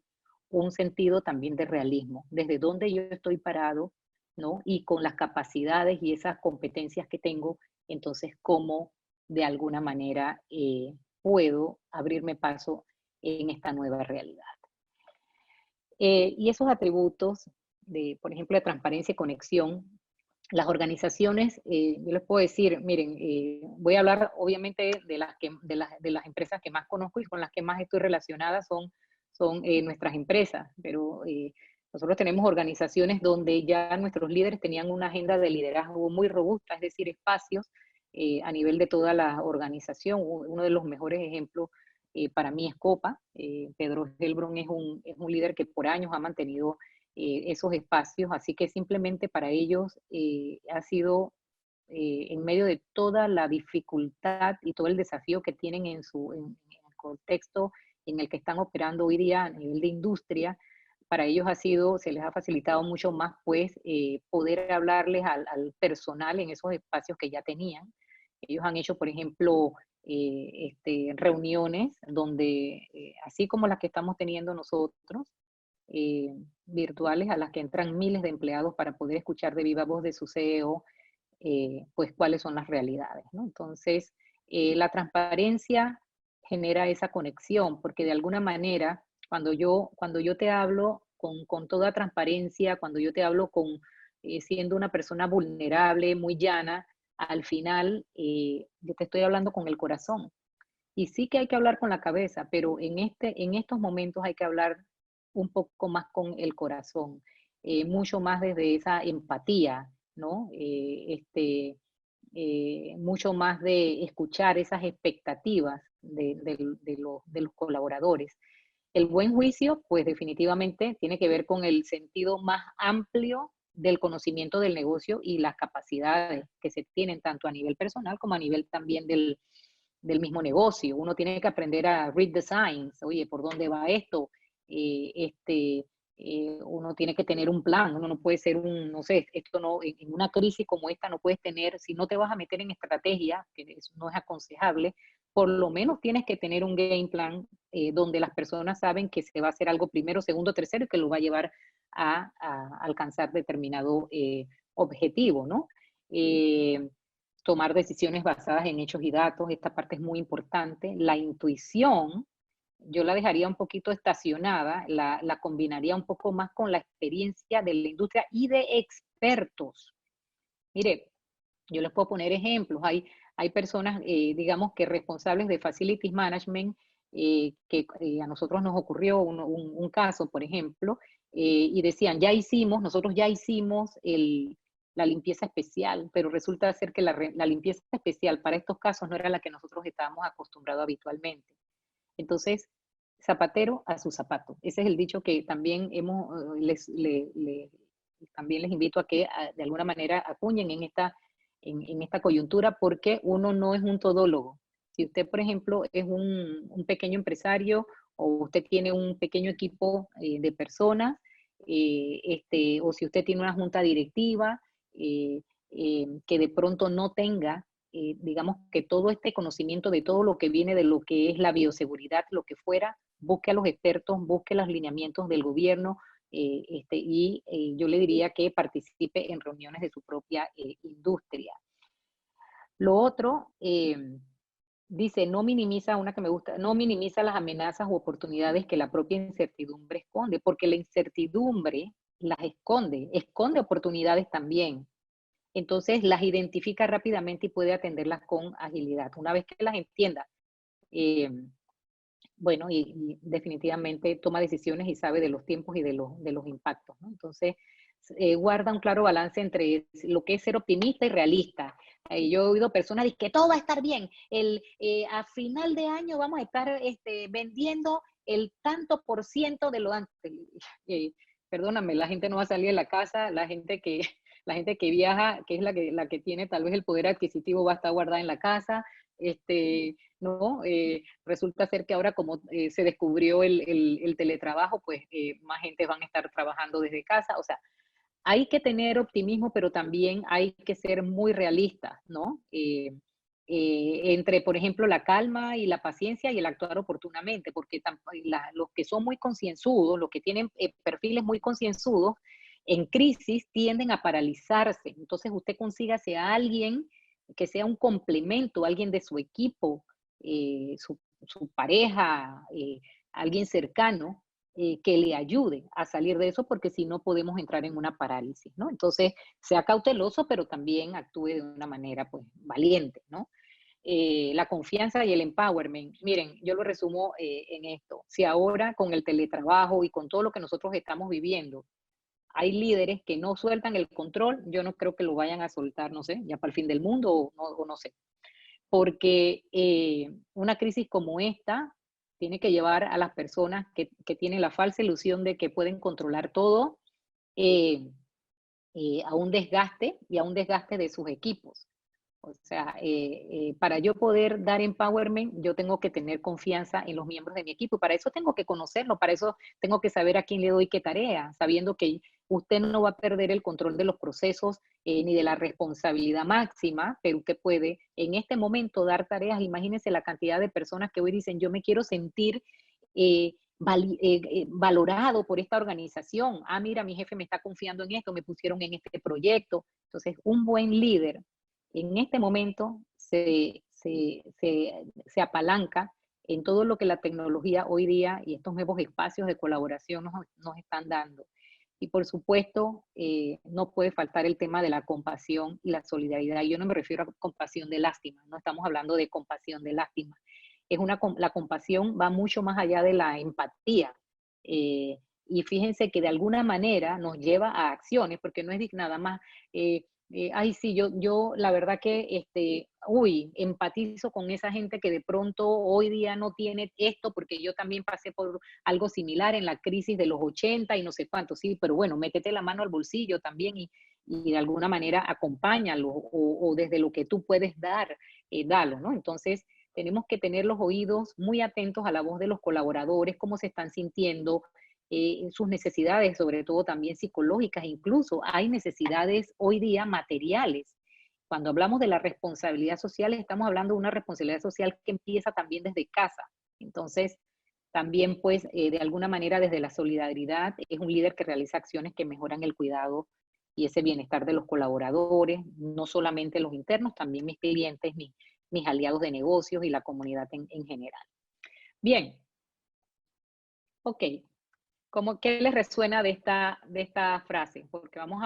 un sentido también de realismo, desde donde yo estoy parado, ¿no? Y con las capacidades y esas competencias que tengo, entonces cómo de alguna manera puedo abrirme paso en esta nueva realidad. Y esos atributos por ejemplo, de transparencia y conexión, las organizaciones, yo les puedo decir, miren, voy a hablar obviamente de las empresas que más conozco y con las que más estoy relacionada son nuestras empresas, pero nosotros tenemos organizaciones donde ya nuestros líderes tenían una agenda de liderazgo muy robusta, es decir, espacios a nivel de toda la organización. Uno de los mejores ejemplos para mí es Copa. Pedro Helbron es un líder que por años ha mantenido esos espacios, así que simplemente para ellos ha sido en medio de toda la dificultad y todo el desafío que tienen en el contexto en el que están operando hoy día a nivel de industria, para ellos se les ha facilitado mucho más pues poder hablarles al personal en esos espacios que ya tenían. Ellos han hecho, por ejemplo, reuniones donde, así como las que estamos teniendo nosotros, virtuales a las que entran miles de empleados para poder escuchar de viva voz de su CEO, pues cuáles son las realidades, ¿no? Entonces, la transparencia genera esa conexión, porque de alguna manera, cuando yo te hablo con toda transparencia, cuando yo te hablo siendo una persona vulnerable, muy llana, al final yo te estoy hablando con el corazón. Y sí que hay que hablar con la cabeza, pero en estos momentos hay que hablar un poco más con el corazón, mucho más desde esa empatía, ¿no? Mucho más de escuchar esas expectativas de los colaboradores. El buen juicio, pues definitivamente tiene que ver con el sentido más amplio del conocimiento del negocio y las capacidades que se tienen tanto a nivel personal como a nivel también del mismo negocio. Uno tiene que aprender a read the signs, oye, ¿por dónde va esto? Uno tiene que tener un plan, uno no puede ser no sé, esto no, en una crisis como esta no puedes tener, si no te vas a meter en estrategia, que eso no es aconsejable, por lo menos tienes que tener un game plan donde las personas saben que se va a hacer algo primero, segundo, tercero y que lo va a llevar a alcanzar determinado objetivo, ¿no? Tomar decisiones basadas en hechos y datos, esta parte es muy importante. La intuición, yo la dejaría un poquito estacionada, la combinaría un poco más con la experiencia de la industria y de expertos. Mire, yo les puedo poner ejemplos. Hay personas, digamos que responsables de Facilities Management, que a nosotros nos ocurrió un caso, por ejemplo, y decían, nosotros ya hicimos la limpieza especial, pero resulta ser que la limpieza especial para estos casos no era la que nosotros estábamos acostumbrados habitualmente. Entonces, zapatero a su zapato. Ese es el dicho que también también les invito a que de alguna manera acuñen en esta coyuntura, porque uno no es un todólogo. Si usted, por ejemplo, es un pequeño empresario o usted tiene un pequeño equipo de personas, o si usted tiene una junta directiva que de pronto no tenga digamos que todo este conocimiento de todo lo que viene de lo que es la bioseguridad, lo que fuera, busque a los expertos, busque los lineamientos del gobierno yo le diría que participe en reuniones de su propia industria. Lo otro, dice, no minimiza, una que me gusta, no minimiza las amenazas u oportunidades que la propia incertidumbre esconde, porque la incertidumbre las esconde oportunidades también. Entonces las identifica rápidamente y puede atenderlas con agilidad. Una vez que las entienda, bueno, y definitivamente toma decisiones y sabe de los tiempos y de los impactos, ¿no? Entonces, guarda un claro balance entre lo que es ser optimista y realista. Yo he oído personas que todo va a estar bien. A final de año vamos a estar vendiendo el tanto por ciento de lo antes. perdóname, la gente no va a salir de la casa, la gente que viaja, que es la que tiene tal vez el poder adquisitivo, va a estar guardada en la casa. ¿No? Resulta ser que ahora como se descubrió el teletrabajo, pues más gente van a estar trabajando desde casa. O sea, hay que tener optimismo, pero también hay que ser muy realistas, ¿no? Entre, por ejemplo, la calma y la paciencia y el actuar oportunamente, porque los que son muy concienzudos, los que tienen perfiles muy concienzudos, en crisis tienden a paralizarse. Entonces usted consígase a alguien que sea un complemento, alguien de su equipo, su pareja, alguien cercano, que le ayude a salir de eso, porque si no podemos entrar en una parálisis, ¿no? Entonces, sea cauteloso, pero también actúe de una manera, pues, valiente, ¿no? La confianza y el empowerment. Miren, yo lo resumo en esto. Si ahora con el teletrabajo y con todo lo que nosotros estamos viviendo, hay líderes que no sueltan el control, yo no creo que lo vayan a soltar, no sé, ya para el fin del mundo o no sé. Porque una crisis como esta tiene que llevar a las personas que tienen la falsa ilusión de que pueden controlar todo eh, a un desgaste y a un desgaste de sus equipos. O sea, para yo poder dar empowerment, yo tengo que tener confianza en los miembros de mi equipo. Y para eso tengo que conocerlo, para eso tengo que saber a quién le doy qué tarea, sabiendo que usted no va a perder el control de los procesos ni de la responsabilidad máxima, pero usted puede en este momento dar tareas. Imagínense la cantidad de personas que hoy dicen, yo me quiero sentir valorado por esta organización. Ah, mira, mi jefe me está confiando en esto, me pusieron en este proyecto. Entonces, un buen líder en este momento se apalanca en todo lo que la tecnología hoy día y estos nuevos espacios de colaboración nos están dando. Y por supuesto, no puede faltar el tema de la compasión y la solidaridad. Yo no me refiero a compasión de lástima, no estamos hablando de compasión de lástima. La compasión va mucho más allá de la empatía. Y fíjense que de alguna manera nos lleva a acciones, porque no es nada más, ay, sí, yo la verdad que, empatizo con esa gente que de pronto hoy día no tiene esto, porque yo también pasé por algo similar en la crisis de los 80 y no sé cuánto, sí, pero bueno, métete la mano al bolsillo también y de alguna manera acompáñalo o desde lo que tú puedes dar, dalo, ¿no? Entonces, tenemos que tener los oídos muy atentos a la voz de los colaboradores, cómo se están sintiendo, sus necesidades, sobre todo también psicológicas, incluso hay necesidades hoy día materiales. Cuando hablamos de la responsabilidad social, estamos hablando de una responsabilidad social que empieza también desde casa. Entonces, también pues de alguna manera desde la solidaridad es un líder que realiza acciones que mejoran el cuidado y ese bienestar de los colaboradores, no solamente los internos, también mis clientes, mis aliados de negocios y la comunidad en general. Bien, ok. ¿Qué les resuena de esta frase? Porque vamos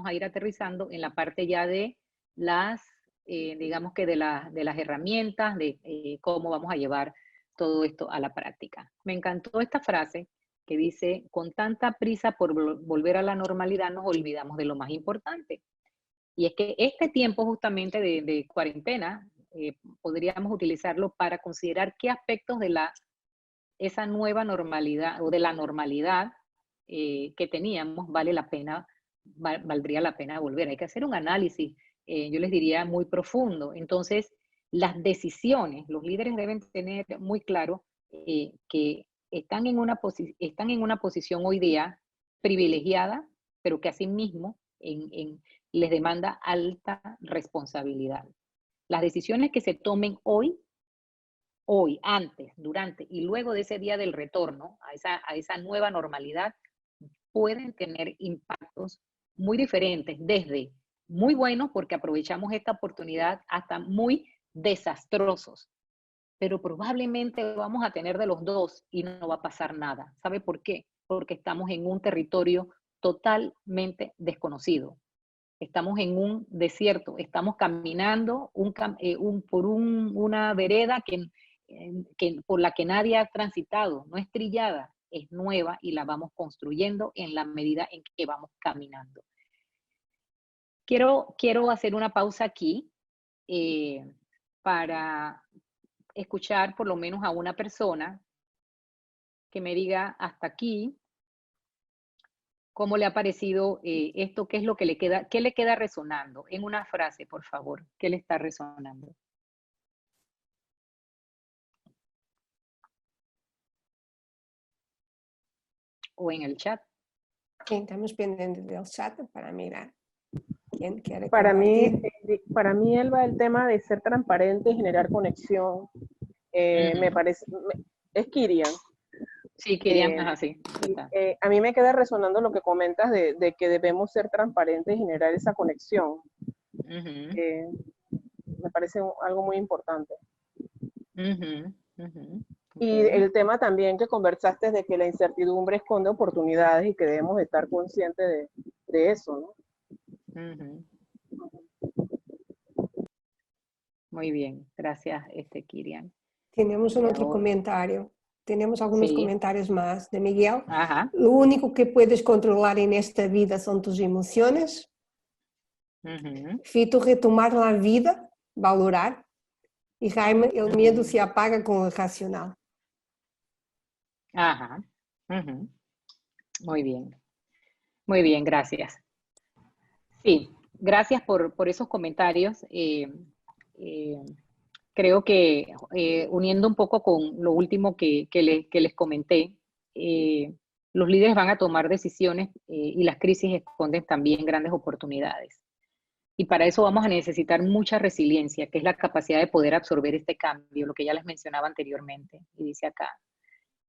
a ir aterrizando en la parte ya de las, digamos que de las herramientas, de cómo vamos a llevar todo esto a la práctica. Me encantó esta frase que dice, con tanta prisa por volver a la normalidad nos olvidamos de lo más importante. Y es que este tiempo justamente de cuarentena podríamos utilizarlo para considerar qué aspectos de esa nueva normalidad o de la normalidad que teníamos valdría la pena volver. Hay que hacer un análisis, yo les diría, muy profundo. Entonces, las decisiones, los líderes deben tener muy claro que están en una posición hoy día privilegiada, pero que asimismo les demanda alta responsabilidad. Las decisiones que se tomen hoy, antes, durante y luego de ese día del retorno a esa nueva normalidad, pueden tener impactos muy diferentes, desde muy buenos porque aprovechamos esta oportunidad hasta muy desastrosos. Pero probablemente vamos a tener de los dos y no va a pasar nada. ¿Sabe por qué? Porque estamos en un territorio totalmente desconocido. Estamos en un desierto, estamos caminando por una vereda por la que nadie ha transitado, no es trillada, es nueva y la vamos construyendo en la medida en que vamos caminando. Quiero hacer una pausa aquí para escuchar por lo menos a una persona que me diga hasta aquí, ¿Cómo le ha parecido esto? ¿Qué es lo que le queda? ¿Qué le queda resonando? En una frase, por favor. ¿Qué le está resonando? O en el chat. Sí, estamos pendientes del chat para mirar quién quiere Para compartir. mí, Elba, el tema de ser transparente y generar conexión, me parece, es Kirian. Sí, Kirian, ajá, sí. A mí me queda resonando lo que comentas de que debemos ser transparentes y generar esa conexión. Me parece algo muy importante. Y el tema también que conversaste de que la incertidumbre esconde oportunidades y que debemos estar conscientes de eso, ¿no? Muy bien, gracias, Kirian. Tenemos un otro comentario. Tenemos algunos comentarios más de Miguel. Ajá. Lo único que puedes controlar en esta vida son tus emociones. Fito, retomar la vida, valorar. Y Jaime, el miedo se apaga con el racional. Ajá. Muy bien. Muy bien, gracias. Sí, gracias por esos comentarios. Creo que uniendo un poco con lo último que les comenté, los líderes van a tomar decisiones y las crisis esconden también grandes oportunidades. Y para eso vamos a necesitar mucha resiliencia, que es la capacidad de poder absorber este cambio, lo que ya les mencionaba anteriormente, y dice acá.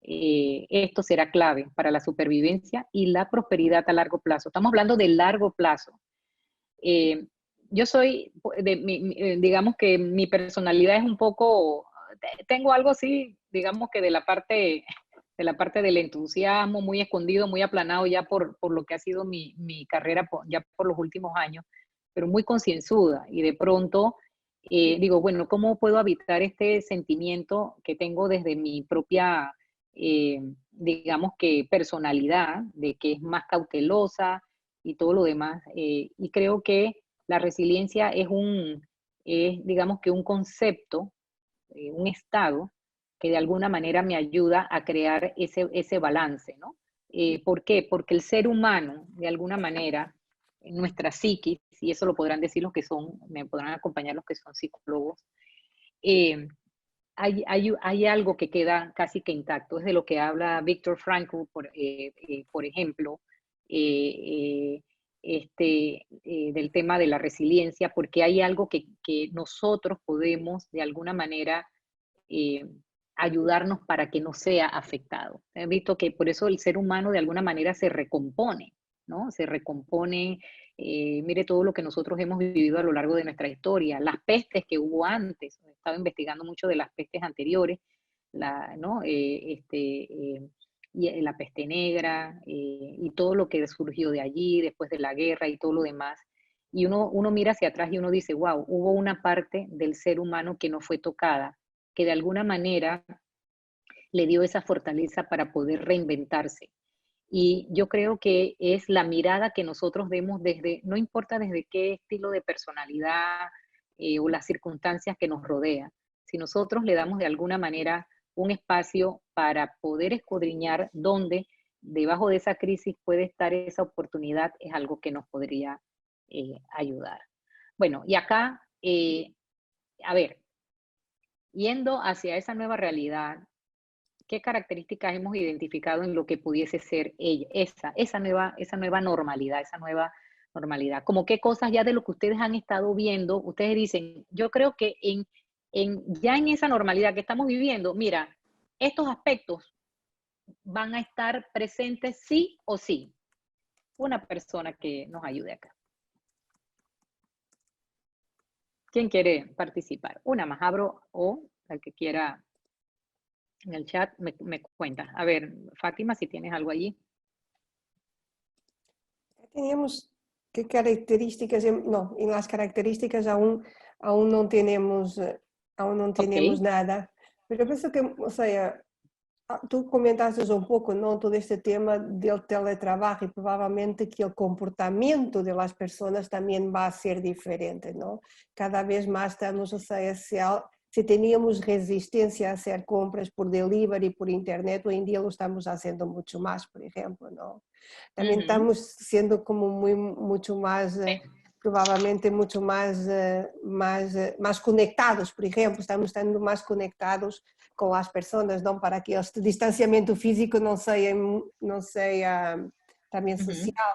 Esto será clave para la supervivencia y la prosperidad a largo plazo. Estamos hablando de largo plazo. Yo soy, digamos que mi personalidad es un poco, tengo algo así, digamos que de la parte del entusiasmo, muy escondido, muy aplanado ya por lo que ha sido mi carrera ya por los últimos años, pero muy concienzuda. Y de pronto digo, bueno, ¿cómo puedo habitar este sentimiento que tengo desde mi propia, digamos que personalidad, de que es más cautelosa y todo lo demás? Y creo que la resiliencia es digamos que un concepto, un estado que de alguna manera me ayuda a crear ese balance, ¿no? ¿Por qué? Porque el ser humano, de alguna manera, en nuestra psiquis, y eso lo podrán decir los que son, me podrán acompañar los que son psicólogos, hay algo que queda casi que intacto. Es de lo que habla Viktor Frankl, por ejemplo, del tema de la resiliencia, porque hay algo que nosotros podemos de alguna manera ayudarnos para que no sea afectado. He visto que por eso el ser humano de alguna manera se recompone, ¿no? Se recompone. Mire todo lo que nosotros hemos vivido a lo largo de nuestra historia, las pestes que hubo antes. He estado investigando mucho de las pestes anteriores, ¿no? Y la peste negra y todo lo que surgió de allí, después de la guerra y todo lo demás. Y uno mira hacia atrás y uno dice, wow, hubo una parte del ser humano que no fue tocada, que de alguna manera le dio esa fortaleza para poder reinventarse. Y yo creo que es la mirada que nosotros demos desde, no importa desde qué estilo de personalidad o las circunstancias que nos rodean, si nosotros le damos de alguna manera un espacio para poder escudriñar dónde debajo de esa crisis puede estar esa oportunidad, es algo que nos podría ayudar. Bueno, y acá, a ver, yendo hacia esa nueva realidad, ¿qué características hemos identificado en lo que pudiese ser esa nueva normalidad, Como qué cosas ya de lo que ustedes han estado viendo, ustedes dicen, yo creo que ya en esa normalidad que estamos viviendo, mira, estos aspectos van a estar presentes sí o sí. Una persona que nos ayude acá. ¿Quién quiere participar? Una más, abro o el que quiera. En el chat me cuenta. A ver, Fátima, si tienes algo allí. Tenemos qué características, no, en las características aún no tenemos nada. Pero pienso que, o sea, tú comentaste un poco, ¿no? Todo este tema del teletrabajo y probablemente que el comportamiento de las personas también va a ser diferente, ¿no? Cada vez más estamos, o sea, si teníamos resistencia a hacer compras por delivery, por internet, hoy en día lo estamos haciendo mucho más, por ejemplo, ¿no? También estamos siendo como mucho más, probablemente mucho más conectados, por ejemplo, estamos estando más conectados com as pessoas, não para que este distanciamento físico não seja também social.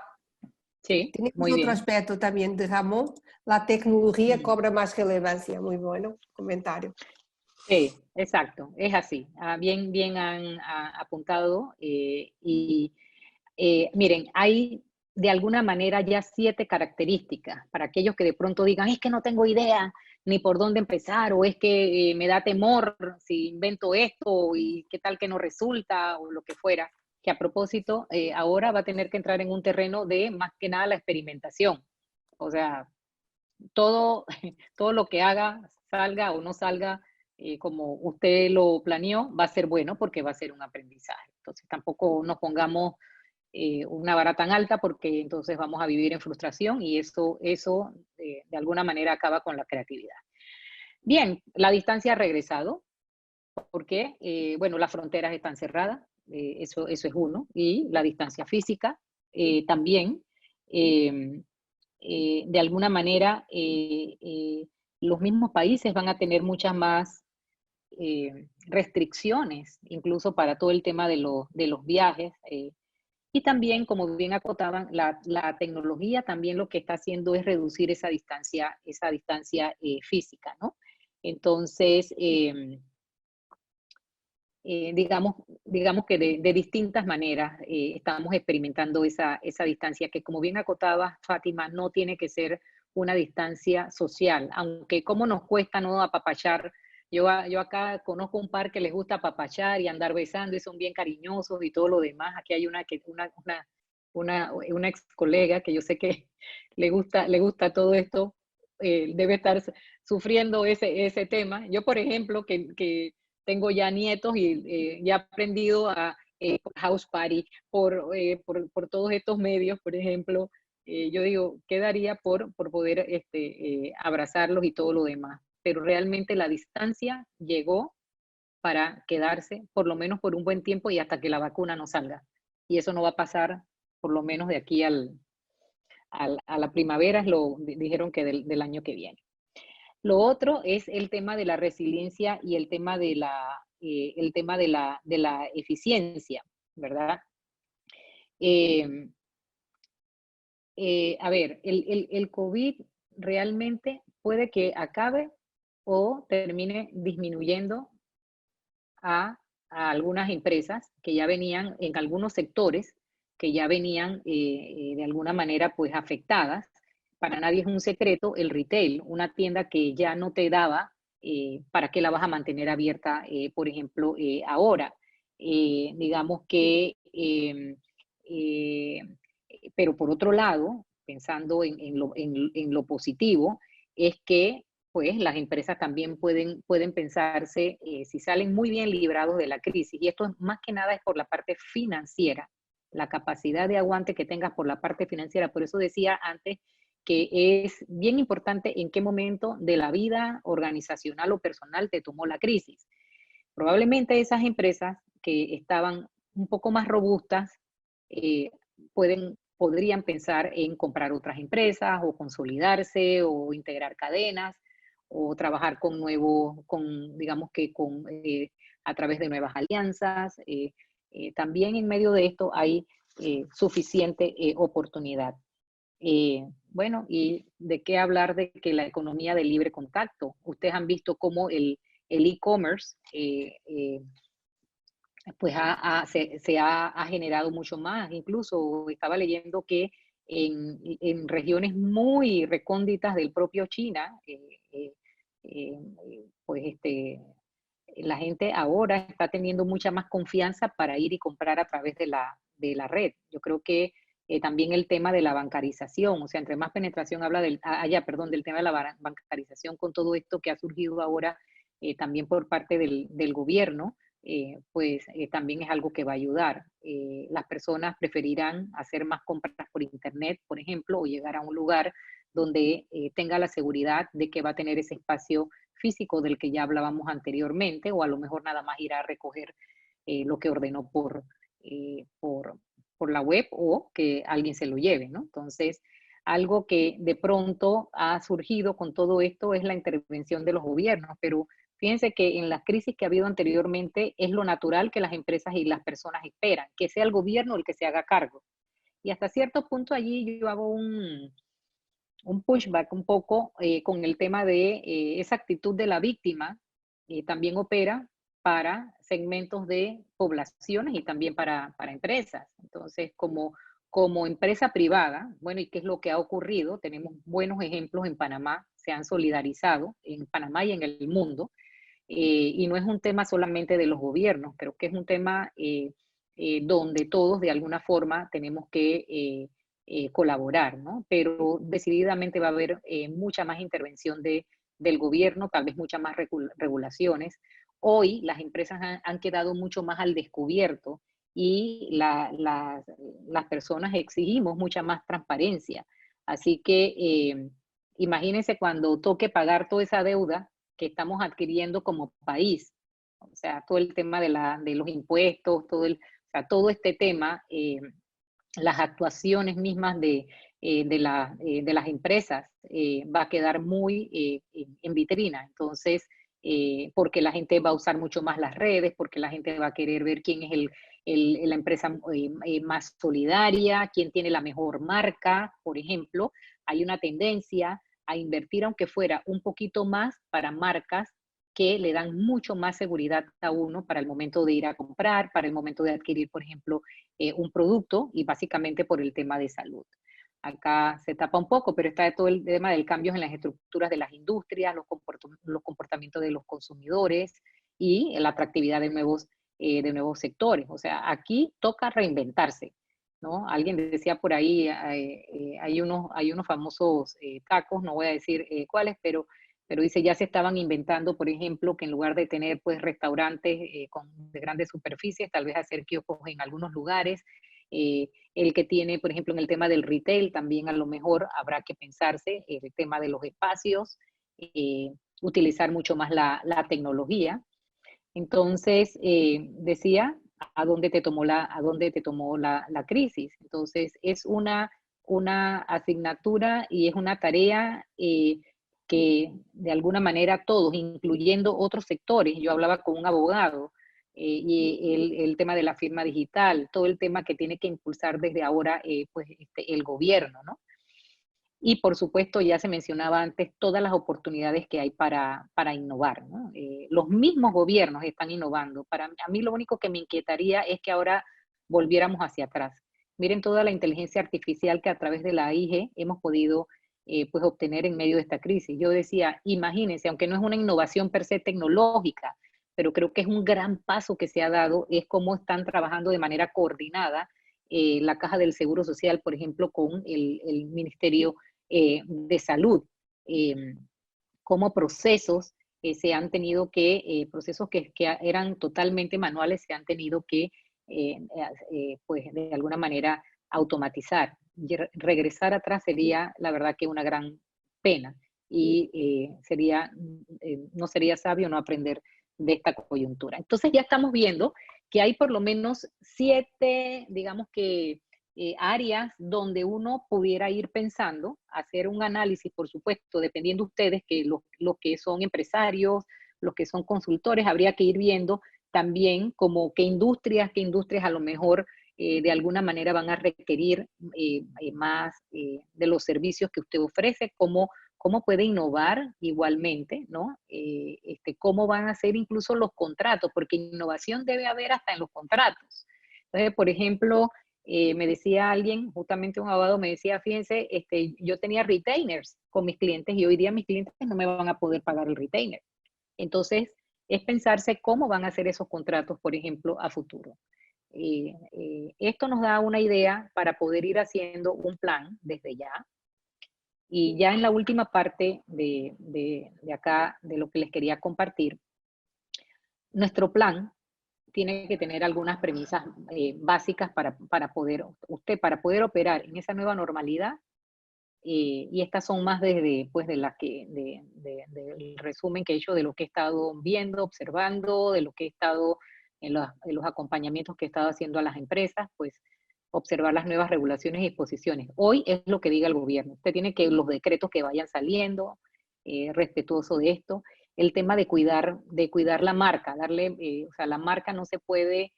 Sí, Tenemos muy otro bien. aspecto también de Ramón, la tecnología cobra más relevancia. Muy bueno comentario. Sí, exacto, es así. Bien han apuntado miren, hay de alguna manera ya 7 características para aquellos que de pronto digan, es que no tengo idea ni por dónde empezar, o es que me da temor si invento esto y qué tal que no resulta, o lo que fuera, que a propósito ahora va a tener que entrar en un terreno de más que nada la experimentación. O sea, todo, todo lo que haga, salga o no salga como usted lo planeó, va a ser bueno porque va a ser un aprendizaje. Entonces tampoco nos pongamos una vara tan alta porque entonces vamos a vivir en frustración y eso de alguna manera acaba con la creatividad. Bien, la distancia ha regresado porque, bueno, las fronteras están cerradas, eso es uno, y la distancia física también. De alguna manera, los mismos países van a tener muchas más restricciones, incluso para todo el tema de los viajes. Y también, como bien acotaban, la tecnología también lo que está haciendo es reducir esa distancia física, ¿no? Entonces, digamos que de distintas maneras estamos experimentando esa distancia que, como bien acotaba Fátima, no tiene que ser una distancia social, aunque cómo nos cuesta no apapachar. Yo acá conozco un par que les gusta apapachar y andar besando y son bien cariñosos y todo lo demás. Aquí hay una ex colega que yo sé que le gusta todo esto, debe estar sufriendo ese tema. Yo, por ejemplo, que tengo ya nietos y ya he aprendido a house party por todos estos medios, por ejemplo, yo digo, ¿qué daría por poder abrazarlos y todo lo demás? Pero realmente la distancia llegó para quedarse, por lo menos por un buen tiempo y hasta que la vacuna no salga. Y eso no va a pasar, por lo menos de aquí a la primavera, dijeron que del año que viene. Lo otro es el tema de la resiliencia y el tema de la eficiencia, ¿verdad? A ver, el COVID realmente puede que acabe o termine disminuyendo a algunas empresas que ya venían, en algunos sectores, que ya venían de alguna manera pues afectadas. Para nadie es un secreto el retail, una tienda que ya no te daba, ¿para qué la vas a mantener abierta, por ejemplo, ahora? Digamos que, pero por otro lado, pensando en lo positivo, es que pues las empresas también pueden pensarse si salen muy bien librados de la crisis. Y esto más que nada es por la parte financiera, la capacidad de aguante que tengas por la parte financiera. Por eso decía antes que es bien importante en qué momento de la vida organizacional o personal te tomó la crisis. Probablemente esas empresas que estaban un poco más robustas podrían pensar en comprar otras empresas o consolidarse o integrar cadenas o trabajar digamos que a través de nuevas alianzas. También en medio de esto hay suficiente oportunidad. Bueno, y de qué hablar de que la economía de libre contacto. Ustedes han visto cómo el e-commerce pues se ha generado mucho más. Incluso estaba leyendo que en regiones muy recónditas del propio China, pues la gente ahora está teniendo mucha más confianza para ir y comprar a través de la red. Yo creo que también el tema de la bancarización, o sea, entre más penetración del tema de la bancarización con todo esto que ha surgido ahora también por parte del gobierno, pues también es algo que va a ayudar. Las personas preferirán hacer más compras por internet, por ejemplo, o llegar a un lugar donde tenga la seguridad de que va a tener ese espacio físico del que ya hablábamos anteriormente, o a lo mejor nada más irá a recoger lo que ordenó por la web, o que alguien se lo lleve, ¿no? Entonces, algo que de pronto ha surgido con todo esto es la intervención de los gobiernos, pero fíjense que en las crisis que ha habido anteriormente es lo natural que las empresas y las personas esperan, que sea el gobierno el que se haga cargo. Y hasta cierto punto allí yo hago un pushback un poco con el tema de esa actitud de la víctima, también opera para segmentos de poblaciones y también para empresas. Entonces, como empresa privada, bueno, ¿y qué es lo que ha ocurrido? Tenemos buenos ejemplos en Panamá, se han solidarizado en Panamá y en el mundo, y no es un tema solamente de los gobiernos, creo que es un tema donde todos de alguna forma tenemos que colaborar, ¿no? Pero decididamente va a haber mucha más intervención del gobierno, tal vez muchas más regulaciones. Hoy las empresas han quedado mucho más al descubierto y las personas exigimos mucha más transparencia. Así que imagínense cuando toque pagar toda esa deuda que estamos adquiriendo como país, o sea, todo el tema de los impuestos, o sea, todo este tema, las actuaciones mismas de las empresas va a quedar muy en vitrina. Entonces, porque la gente va a usar mucho más las redes, porque la gente va a querer ver quién es la empresa más solidaria, quién tiene la mejor marca, por ejemplo. Hay una tendencia a invertir, aunque fuera un poquito más, para marcas que le dan mucho más seguridad a uno para el momento de ir a comprar, para el momento de adquirir, por ejemplo, un producto, y básicamente por el tema de salud. Acá se tapa un poco, pero está todo el tema del cambio en las estructuras de las industrias, los comportamientos de los consumidores y la atractividad de nuevos sectores. O sea, aquí toca reinventarse, ¿no? Alguien decía por ahí, hay unos famosos tacos, no voy a decir cuáles, pero dice, ya se estaban inventando, por ejemplo, que en lugar de tener pues restaurantes de grandes superficies, tal vez hacer kioscos en algunos lugares. El que tiene, por ejemplo, en el tema del retail, también a lo mejor habrá que pensarse el tema de los espacios, utilizar mucho más la tecnología. Entonces, decía, ¿a dónde te tomó la crisis? Entonces, es una asignatura y es una tarea que de alguna manera todos, incluyendo otros sectores, yo hablaba con un abogado, y el tema de la firma digital, todo el tema que tiene que impulsar desde ahora pues el gobierno, ¿no? Y por supuesto, ya se mencionaba antes, todas las oportunidades que hay para innovar, ¿no? Los mismos gobiernos están innovando. A mí lo único que me inquietaría es que ahora volviéramos hacia atrás. Miren toda la inteligencia artificial que a través de la AIG hemos podido pues obtener en medio de esta crisis. Yo decía, imagínense, aunque no es una innovación per se tecnológica, pero creo que es un gran paso que se ha dado, es cómo están trabajando de manera coordinada la Caja del Seguro Social, por ejemplo, con el Ministerio de Salud, cómo procesos se han tenido procesos que eran totalmente manuales, se han tenido que, pues de alguna manera, automatizar. Y regresar atrás sería, la verdad, que una gran pena, y no sería sabio no aprender de esta coyuntura. Entonces ya estamos viendo que hay por lo menos 7, digamos que, áreas donde uno pudiera ir pensando, hacer un análisis, por supuesto, dependiendo de ustedes, que los que son empresarios, los que son consultores, habría que ir viendo también como qué industrias a lo mejor de alguna manera van a requerir más de los servicios que usted ofrece, cómo puede innovar igualmente, ¿no? Cómo van a ser incluso los contratos, porque innovación debe haber hasta en los contratos. Entonces, por ejemplo, me decía alguien, justamente un abogado me decía, fíjense, yo tenía retainers con mis clientes y hoy día mis clientes no me van a poder pagar el retainer. Entonces, es pensarse cómo van a ser esos contratos, por ejemplo, a futuro. Esto nos da una idea para poder ir haciendo un plan desde ya. Y ya en la última parte de acá, de lo que les quería compartir, nuestro plan tiene que tener algunas premisas básicas para poder operar en esa nueva normalidad. y estas son más pues, del resumen que he hecho de lo que he estado viendo, observando, de lo que he estado en los acompañamientos que he estado haciendo a las empresas, pues observar las nuevas regulaciones y disposiciones. Hoy es lo que diga el gobierno. Usted tiene que, los decretos que vayan saliendo, respetuoso de esto. El tema de cuidar la marca, o sea, la marca no se puede,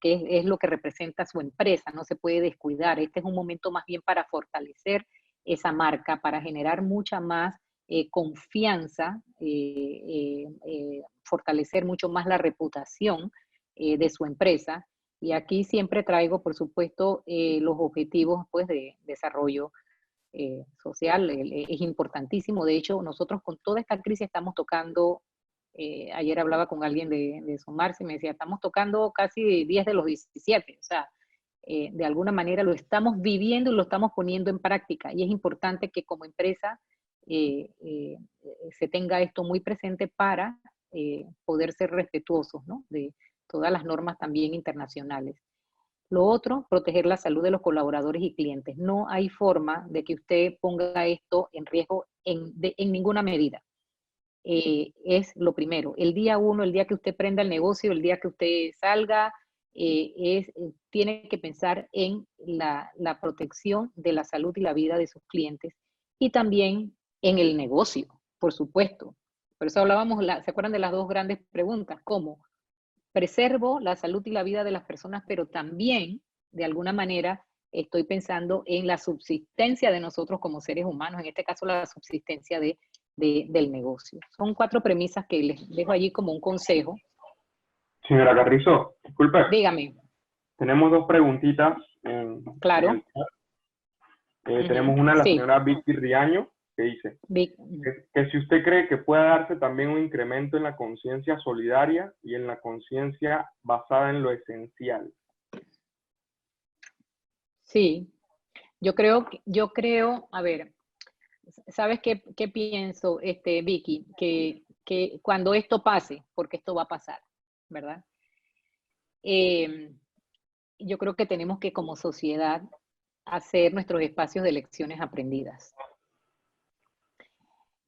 que es lo que representa su empresa, no se puede descuidar. Este es un momento más bien para fortalecer esa marca, para generar mucha más confianza, fortalecer mucho más la reputación de su empresa. Y aquí siempre traigo, por supuesto, los objetivos pues, de desarrollo social. Es importantísimo. De hecho, nosotros con toda esta crisis estamos tocando, ayer hablaba con alguien de Sumarse y me decía, estamos tocando casi 10 de los 17. O sea, de alguna manera lo estamos viviendo y lo estamos poniendo en práctica. Y es importante que como empresa se tenga esto muy presente para poder ser respetuosos, ¿no?, de todas las normas también internacionales. Lo otro, proteger la salud de los colaboradores y clientes. No hay forma de que usted ponga esto en riesgo en ninguna medida. Es lo primero. El día 1, el día que usted prenda el negocio, el día que usted salga, tiene que pensar en la protección de la salud y la vida de sus clientes y también en el negocio, por supuesto. Por eso hablábamos, ¿se acuerdan de las dos grandes preguntas? ¿Cómo preservo la salud y la vida de las personas, pero también, de alguna manera, estoy pensando en la subsistencia de nosotros como seres humanos, en este caso la subsistencia del negocio? Son 4 premisas que les dejo allí como un consejo. Señora Carrizo, disculpe. Dígame. Tenemos 2 preguntitas. Claro. Tenemos una de la señora Vicky Riaño, que dice que si usted cree que puede darse también un incremento en la conciencia solidaria y en la conciencia basada en lo esencial. Sí, yo creo, a ver, ¿sabes qué pienso, Vicky? Que cuando esto pase, porque esto va a pasar, ¿verdad? Yo creo que tenemos que como sociedad hacer nuestros espacios de lecciones aprendidas.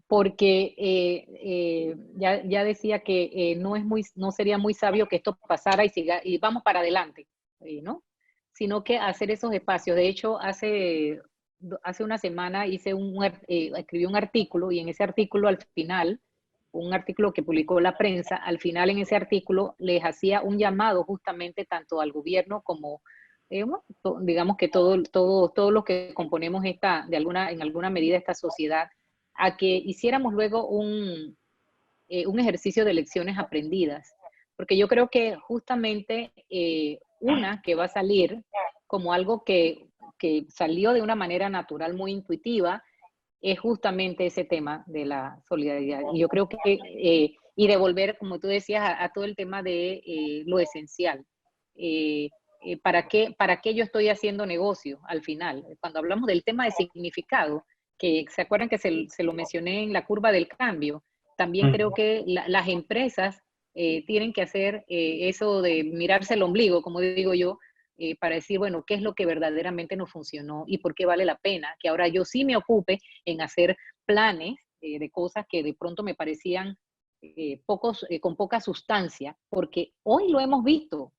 Porque ya decía que no sería muy sabio que esto pasara y vamos para adelante, ¿no? Sino que hacer esos espacios. De hecho, hace una semana escribí un artículo, y en ese artículo al final, un artículo que publicó la prensa, al final en ese artículo les hacía un llamado justamente tanto al gobierno como, digamos que todos los que componemos en alguna medida esta sociedad, a que hiciéramos luego un ejercicio de lecciones aprendidas. Porque yo creo que justamente una que va a salir como algo que salió de una manera natural, muy intuitiva, es justamente ese tema de la solidaridad. Y yo creo que, y de volver, como tú decías, a todo el tema de lo esencial. ¿Para qué yo estoy haciendo negocio al final? Cuando hablamos del tema de significado, que se acuerdan que se lo mencioné en la curva del cambio, también creo que las empresas tienen que hacer eso de mirarse el ombligo, como digo yo, para decir, bueno, qué es lo que verdaderamente nos funcionó y por qué vale la pena que ahora yo sí me ocupe en hacer planes de cosas que de pronto me parecían con poca sustancia, porque hoy hemos visto,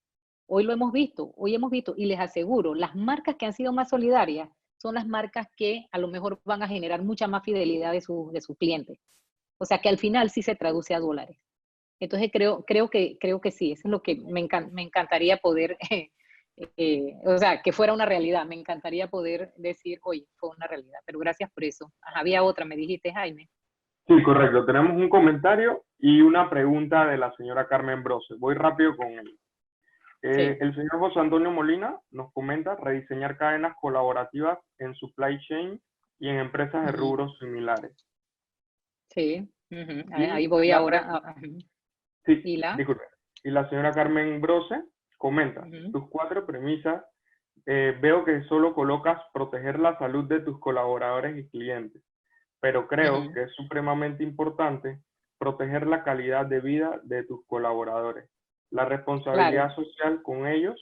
y les aseguro, las marcas que han sido más solidarias son las marcas que a lo mejor van a generar mucha más fidelidad de sus clientes. O sea que al final sí se traduce a dólares. Entonces creo que sí, eso es lo que me encantaría poder, o sea, que fuera una realidad. Me encantaría poder decir, oye, fue una realidad, pero gracias por eso. Ajá, había otra, me dijiste, Jaime. Sí, correcto. Tenemos un comentario y una pregunta de la señora Carmen Brose. Voy rápido con él. Sí. El señor José Antonio Molina nos comenta rediseñar cadenas colaborativas en supply chain y en empresas de rubros similares. Sí, ahí voy ahora. Sí, disculpe. Y la señora Carmen Brose comenta, tus 4 premisas, veo que solo colocas proteger la salud de tus colaboradores y clientes, pero creo que es supremamente importante proteger la calidad de vida de tus colaboradores, la responsabilidad social con ellos,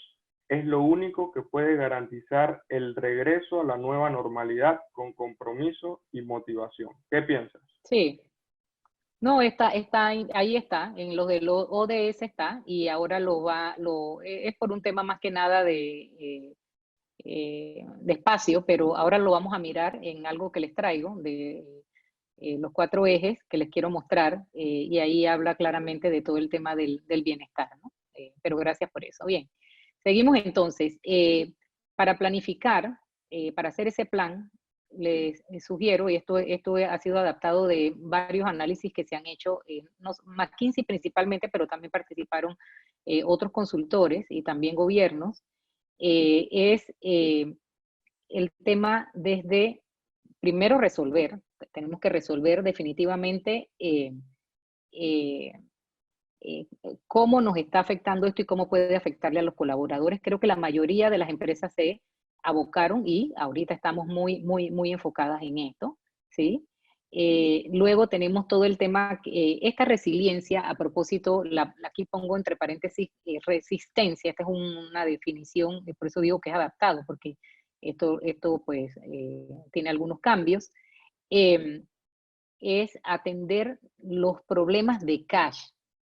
es lo único que puede garantizar el regreso a la nueva normalidad con compromiso y motivación. ¿Qué piensas? Sí. No, ahí está, en los de los ODS está, y ahora es por un tema más que nada de espacio, pero ahora lo vamos a mirar en algo que les traigo, de los 4 ejes que les quiero mostrar, y ahí habla claramente de todo el tema del bienestar, ¿no? Pero gracias por eso. Bien, seguimos entonces. Para planificar, para hacer ese plan, les sugiero, y esto ha sido adaptado de varios análisis que se han hecho, McKinsey principalmente, pero también participaron otros consultores y también gobiernos, es el tema desde, primero tenemos que resolver definitivamente cómo nos está afectando esto y cómo puede afectarle a los colaboradores. Creo que la mayoría de las empresas se abocaron y ahorita estamos muy, muy, muy enfocadas en esto, ¿sí? Luego tenemos todo el tema, esta resiliencia, a propósito, aquí pongo entre paréntesis resistencia, esta es una definición, por eso digo que es adaptado, porque esto pues tiene algunos cambios, es atender los problemas de cash,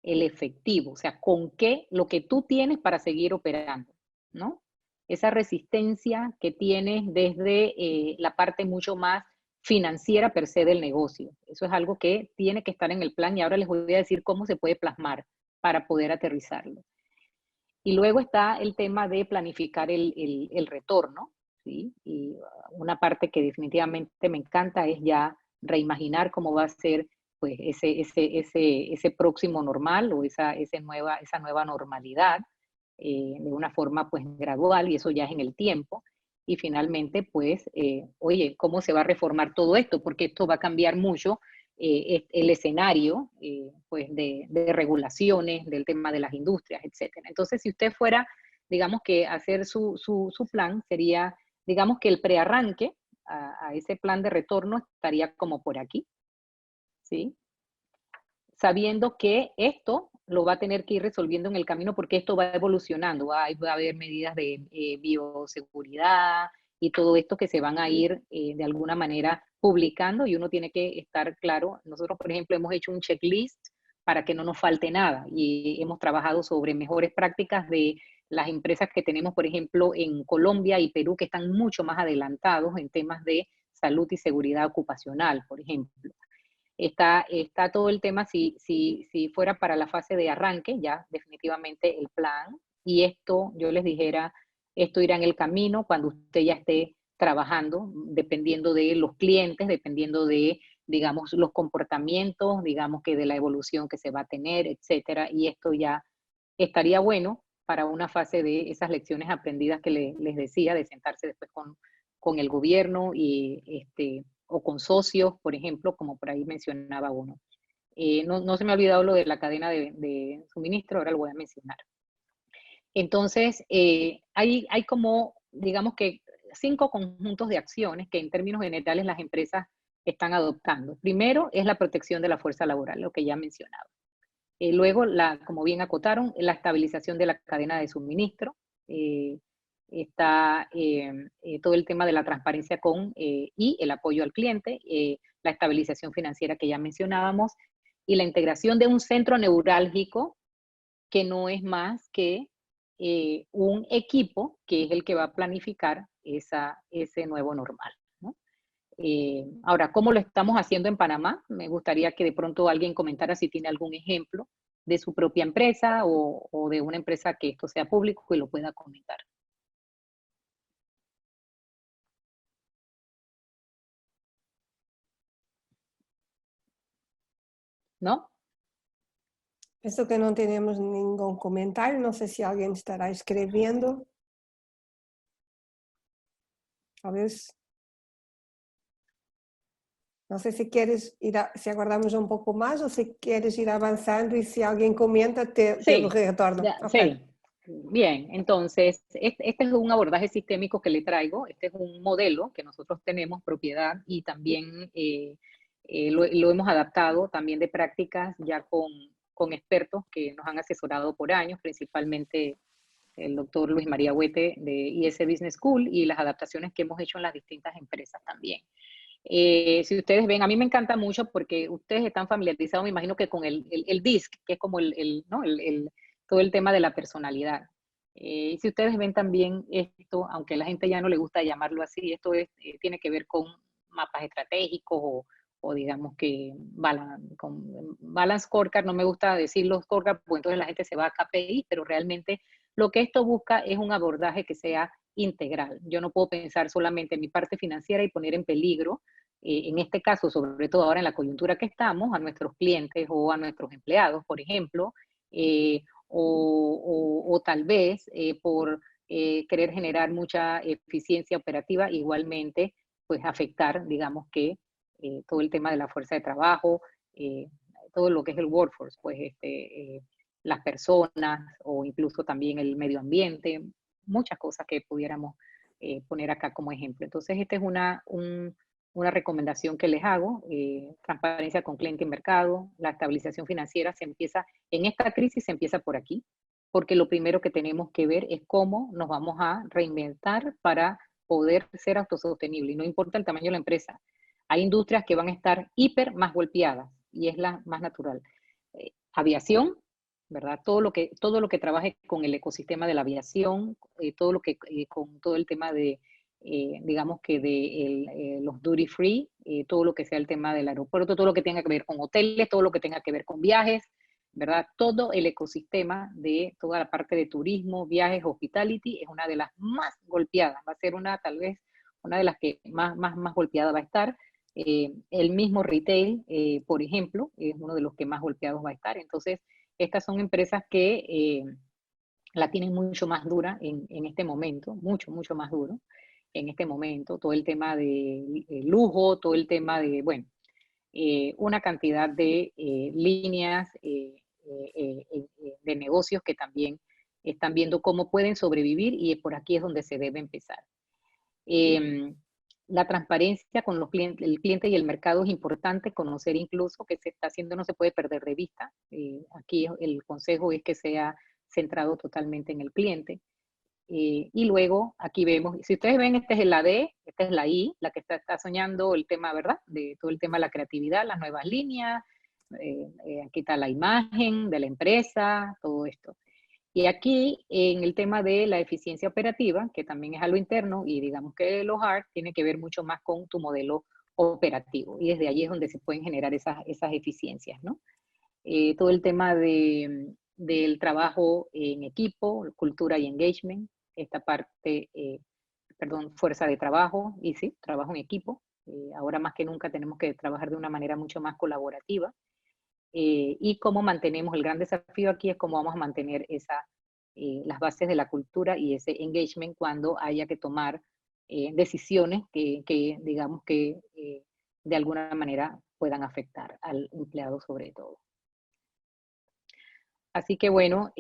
el efectivo, o sea, con qué, lo que tú tienes para seguir operando, ¿no? Esa resistencia que tienes desde la parte mucho más financiera per se del negocio. Eso es algo que tiene que estar en el plan y ahora les voy a decir cómo se puede plasmar para poder aterrizarlo. Y luego está el tema de planificar el retorno, ¿sí? Y una parte que definitivamente me encanta es ya reimaginar cómo va a ser pues, ese próximo normal o esa nueva normalidad de una forma pues gradual, y eso ya es en el tiempo. Y finalmente, pues, oye, ¿cómo se va a reformar todo esto? Porque esto va a cambiar mucho el escenario pues de regulaciones, del tema de las industrias, etcétera. Entonces, si usted fuera, digamos que hacer su plan, sería, digamos que el prearranque a ese plan de retorno estaría como por aquí, ¿sí? Sabiendo que esto lo va a tener que ir resolviendo en el camino porque esto va evolucionando, va a haber medidas de bioseguridad y todo esto que se van a ir de alguna manera publicando y uno tiene que estar claro. Nosotros, por ejemplo, hemos hecho un checklist para que no nos falte nada y hemos trabajado sobre mejores prácticas de las empresas que tenemos, por ejemplo, en Colombia y Perú, que están mucho más adelantados en temas de salud y seguridad ocupacional, por ejemplo. Está todo el tema, si fuera para la fase de arranque, ya definitivamente el plan, y esto, yo les dijera, esto irá en el camino cuando usted ya esté trabajando, dependiendo de los clientes, dependiendo de, digamos, los comportamientos, digamos que de la evolución que se va a tener, etcétera, y esto ya estaría bueno para una fase de esas lecciones aprendidas que les decía, de sentarse después con el gobierno y o con socios, por ejemplo, como por ahí mencionaba uno. No se me ha olvidado lo de la cadena de suministro, ahora lo voy a mencionar. Entonces, hay como, digamos que 5 conjuntos de acciones que en términos generales las empresas están adoptando. Primero es la protección de la fuerza laboral, lo que ya mencionaba. Luego, como bien acotaron, la estabilización de la cadena de suministro. Está todo el tema de la transparencia y el apoyo al cliente, la estabilización financiera que ya mencionábamos, y la integración de un centro neurálgico que no es más que un equipo que es el que va a planificar ese nuevo normal, ¿no? Ahora, ¿cómo lo estamos haciendo en Panamá? Me gustaría que de pronto alguien comentara si tiene algún ejemplo de su propia empresa o de una empresa que esto sea público y lo pueda comentar. ¿No? Penso que não temos nenhum comentário, não sei se alguém estará escrevendo. Talvez. Não sei se queres se aguardamos un poco más o si quieres ir avanzando y si alguien comenta te lo retorno. Okay. Sí. Bien, entonces, este es un abordaje sistémico que le traigo, este es un modelo que nosotros tenemos propiedad y también lo hemos adaptado también de prácticas ya con expertos que nos han asesorado por años, principalmente el doctor Luis María Huete de IS Business School y las adaptaciones que hemos hecho en las distintas empresas también. Si ustedes ven, a mí me encanta mucho porque ustedes están familiarizados, me imagino que con el DISC, que es como ¿no? todo el tema de la personalidad. Y si ustedes ven también esto, aunque a la gente ya no le gusta llamarlo así, esto tiene que ver con mapas estratégicos o digamos que con balance scorecard, no me gusta decirlo scorecard, porque entonces la gente se va a KPI, pero realmente lo que esto busca es un abordaje que sea integral. Yo no puedo pensar solamente en mi parte financiera y poner en peligro, en este caso, sobre todo ahora en la coyuntura que estamos, a nuestros clientes o a nuestros empleados, por ejemplo, o tal vez por querer generar mucha eficiencia operativa, igualmente, pues afectar, digamos que, todo el tema de la fuerza de trabajo, todo lo que es el workforce, pues las personas o incluso también el medio ambiente, muchas cosas que pudiéramos poner acá como ejemplo. Entonces, esta es una recomendación que les hago, transparencia con cliente y mercado, la estabilización financiera en esta crisis se empieza por aquí, porque lo primero que tenemos que ver es cómo nos vamos a reinventar para poder ser autosostenible, y no importa el tamaño de la empresa. Hay industrias que van a estar hiper más golpeadas, y es la más natural. Aviación, ¿verdad? Todo lo que trabaje con el ecosistema de la aviación, todo lo que con todo el tema de, digamos que de los duty free, todo lo que sea el tema del aeropuerto, todo lo que tenga que ver con hoteles, todo lo que tenga que ver con viajes, ¿verdad? Todo el ecosistema de toda la parte de turismo, viajes, hospitality, es una de las más golpeadas, va a ser tal vez una de las que más golpeada va a estar. El mismo retail, por ejemplo, es uno de los que más golpeados va a estar. Entonces, estas son empresas que la tienen mucho más dura en este momento, mucho más duro en este momento. Todo el tema de lujo, todo el tema de, bueno, una cantidad de líneas de negocios que también están viendo cómo pueden sobrevivir, y por aquí es donde se debe empezar. La transparencia con el cliente y el mercado es importante, conocer incluso qué se está haciendo, no se puede perder de vista. Aquí el consejo es que sea centrado totalmente en el cliente. Y luego aquí vemos, si ustedes ven, este es el AD, esta es la I, la que está soñando el tema, ¿verdad? De todo el tema de la creatividad, las nuevas líneas, aquí está la imagen de la empresa, todo esto. Y aquí, en el tema de la eficiencia operativa, que también es algo interno, y digamos que lo hard tiene que ver mucho más con tu modelo operativo, y desde allí es donde se pueden generar esas eficiencias, ¿no? Todo el tema del trabajo en equipo, cultura y engagement, esta parte, fuerza de trabajo, y sí, trabajo en equipo. Ahora más que nunca tenemos que trabajar de una manera mucho más colaborativa. Y cómo mantenemos, el gran desafío aquí es cómo vamos a mantener las bases de la cultura y ese engagement cuando haya que tomar decisiones que digamos que de alguna manera puedan afectar al empleado sobre todo. Así que bueno,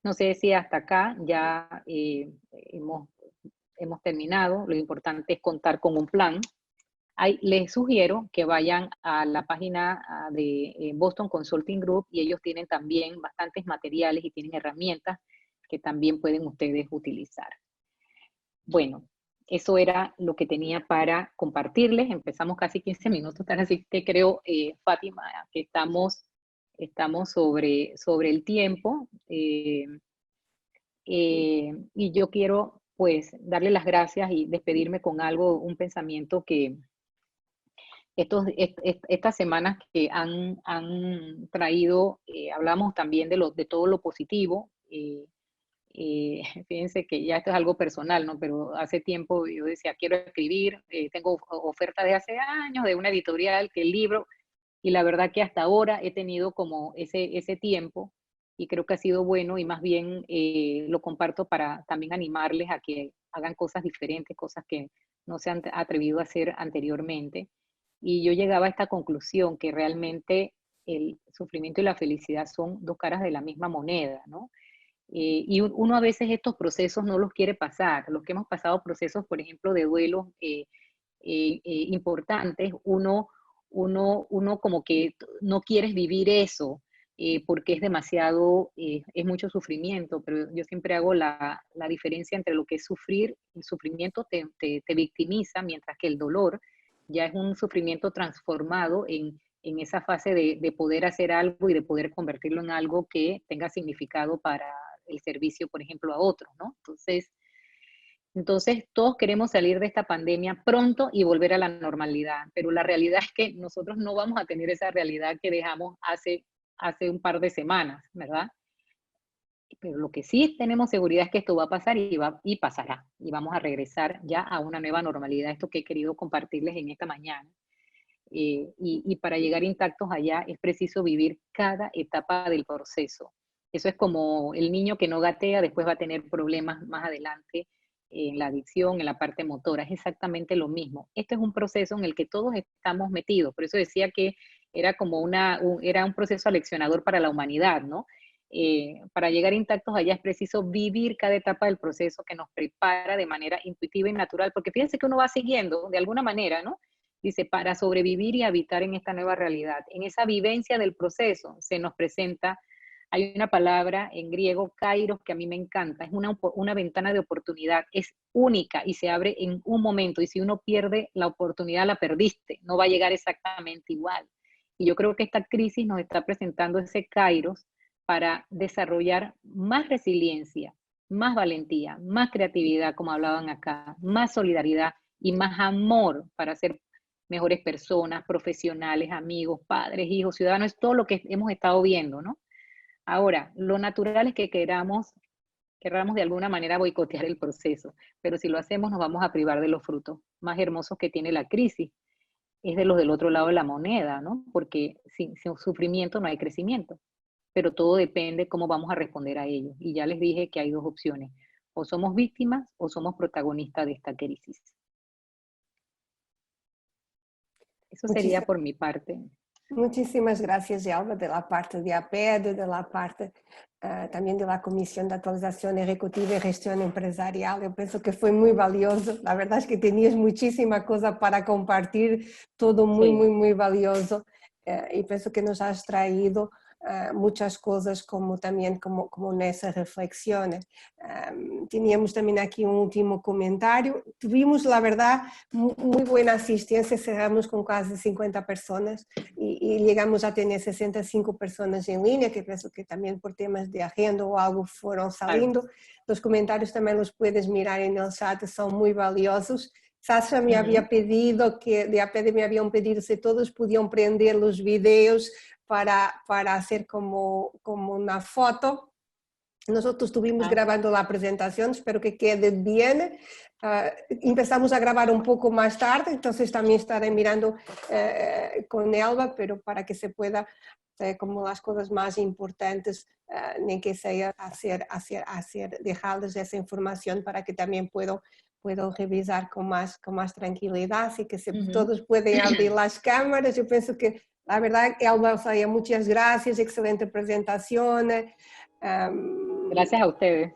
no sé si hasta acá ya hemos terminado. Lo importante es contar con un plan. Les sugiero que vayan a la página de Boston Consulting Group, y ellos tienen también bastantes materiales y tienen herramientas que también pueden ustedes utilizar. Bueno, eso era lo que tenía para compartirles. Empezamos casi 15 minutos, así que creo, Fátima, que estamos sobre el tiempo. Y yo quiero pues darle las gracias y despedirme con un pensamiento que estas semanas que han traído, hablamos también de todo lo positivo. Fíjense que ya esto es algo personal, ¿no? Pero hace tiempo yo decía, quiero escribir, tengo oferta de hace años de una editorial, que el libro, y la verdad que hasta ahora he tenido como ese tiempo, y creo que ha sido bueno, y más bien lo comparto para también animarles a que hagan cosas diferentes, cosas que no se han atrevido a hacer anteriormente. Y yo llegaba a esta conclusión, que realmente el sufrimiento y la felicidad son dos caras de la misma moneda, ¿no? Y uno a veces estos procesos no los quiere pasar. Los que hemos pasado procesos, por ejemplo, de duelos importantes, uno como que no quieres vivir eso, porque es demasiado, es mucho sufrimiento, pero yo siempre hago la diferencia entre lo que es sufrir. El sufrimiento te victimiza, mientras que el dolor ya es un sufrimiento transformado en esa fase de poder hacer algo y de poder convertirlo en algo que tenga significado para el servicio, por ejemplo, a otros, ¿no? Entonces, todos queremos salir de esta pandemia pronto y volver a la normalidad, pero la realidad es que nosotros no vamos a tener esa realidad que dejamos hace un par de semanas, ¿verdad? Pero lo que sí tenemos seguridad es que esto va a pasar y pasará, y vamos a regresar ya a una nueva normalidad, esto que he querido compartirles en esta mañana. Y para llegar intactos allá es preciso vivir cada etapa del proceso. Eso es como el niño que no gatea, después va a tener problemas más adelante en la adicción, en la parte motora. Es exactamente lo mismo. Este es un proceso en el que todos estamos metidos. Por eso decía que era como era un proceso aleccionador para la humanidad, ¿no? Para llegar intactos allá es preciso vivir cada etapa del proceso que nos prepara de manera intuitiva y natural, porque fíjense que uno va siguiendo de alguna manera, ¿no? Dice, para sobrevivir y habitar en esta nueva realidad. En esa vivencia del proceso se nos presenta, hay una palabra en griego, kairos, que a mí me encanta, es una ventana de oportunidad, es única y se abre en un momento, y si uno pierde la oportunidad, la perdiste, no va a llegar exactamente igual. Y yo creo que esta crisis nos está presentando ese kairos para desarrollar más resiliencia, más valentía, más creatividad, como hablaban acá, más solidaridad y más amor para ser mejores personas, profesionales, amigos, padres, hijos, ciudadanos, es todo lo que hemos estado viendo, ¿no? Ahora, lo natural es que queramos de alguna manera boicotear el proceso, pero si lo hacemos nos vamos a privar de los frutos más hermosos que tiene la crisis, es de los del otro lado de la moneda, ¿no? Porque sin sufrimiento no hay crecimiento, pero todo depende cómo vamos a responder a ello. Y ya les dije que hay dos opciones, o somos víctimas o somos protagonistas de esta crisis. Eso sería por mi parte. Muchísimas gracias, Elba, de la parte de APED, de la parte también de la Comisión de Actualización Ejecutiva y Gestión Empresarial. Yo pienso que fue muy valioso. La verdad es que tenías muchísima cosa para compartir, todo muy, sí, muy valioso. Y pienso que nos has traído muchas cosas como también como nessas reflexiones. Teníamos también aquí un último comentario. Tuvimos, la verdad, muy buena asistencia, cerramos con casi 50 personas y llegamos a tener 65 personas en línea, que pienso que también por temas de agenda o algo fueron saliendo. Claro. Los comentarios también los puedes mirar en el chat, son muy valiosos. Sasha me había pedido, de APED me habían pedido si todos podían prender los videos para hacer como una foto. Nosotros estuvimos grabando la presentación, espero que quede bien. Empezamos a grabar un poco más tarde, entonces también estaré mirando con Elba, pero para que se pueda como las cosas más importantes, ni que sea dejarles esa información para que también puedo revisar con más tranquilidad, así que todos pueden abrir las cámaras. Yo pienso que la verdad, Elba, muchas gracias, excelente presentación. Gracias a ustedes.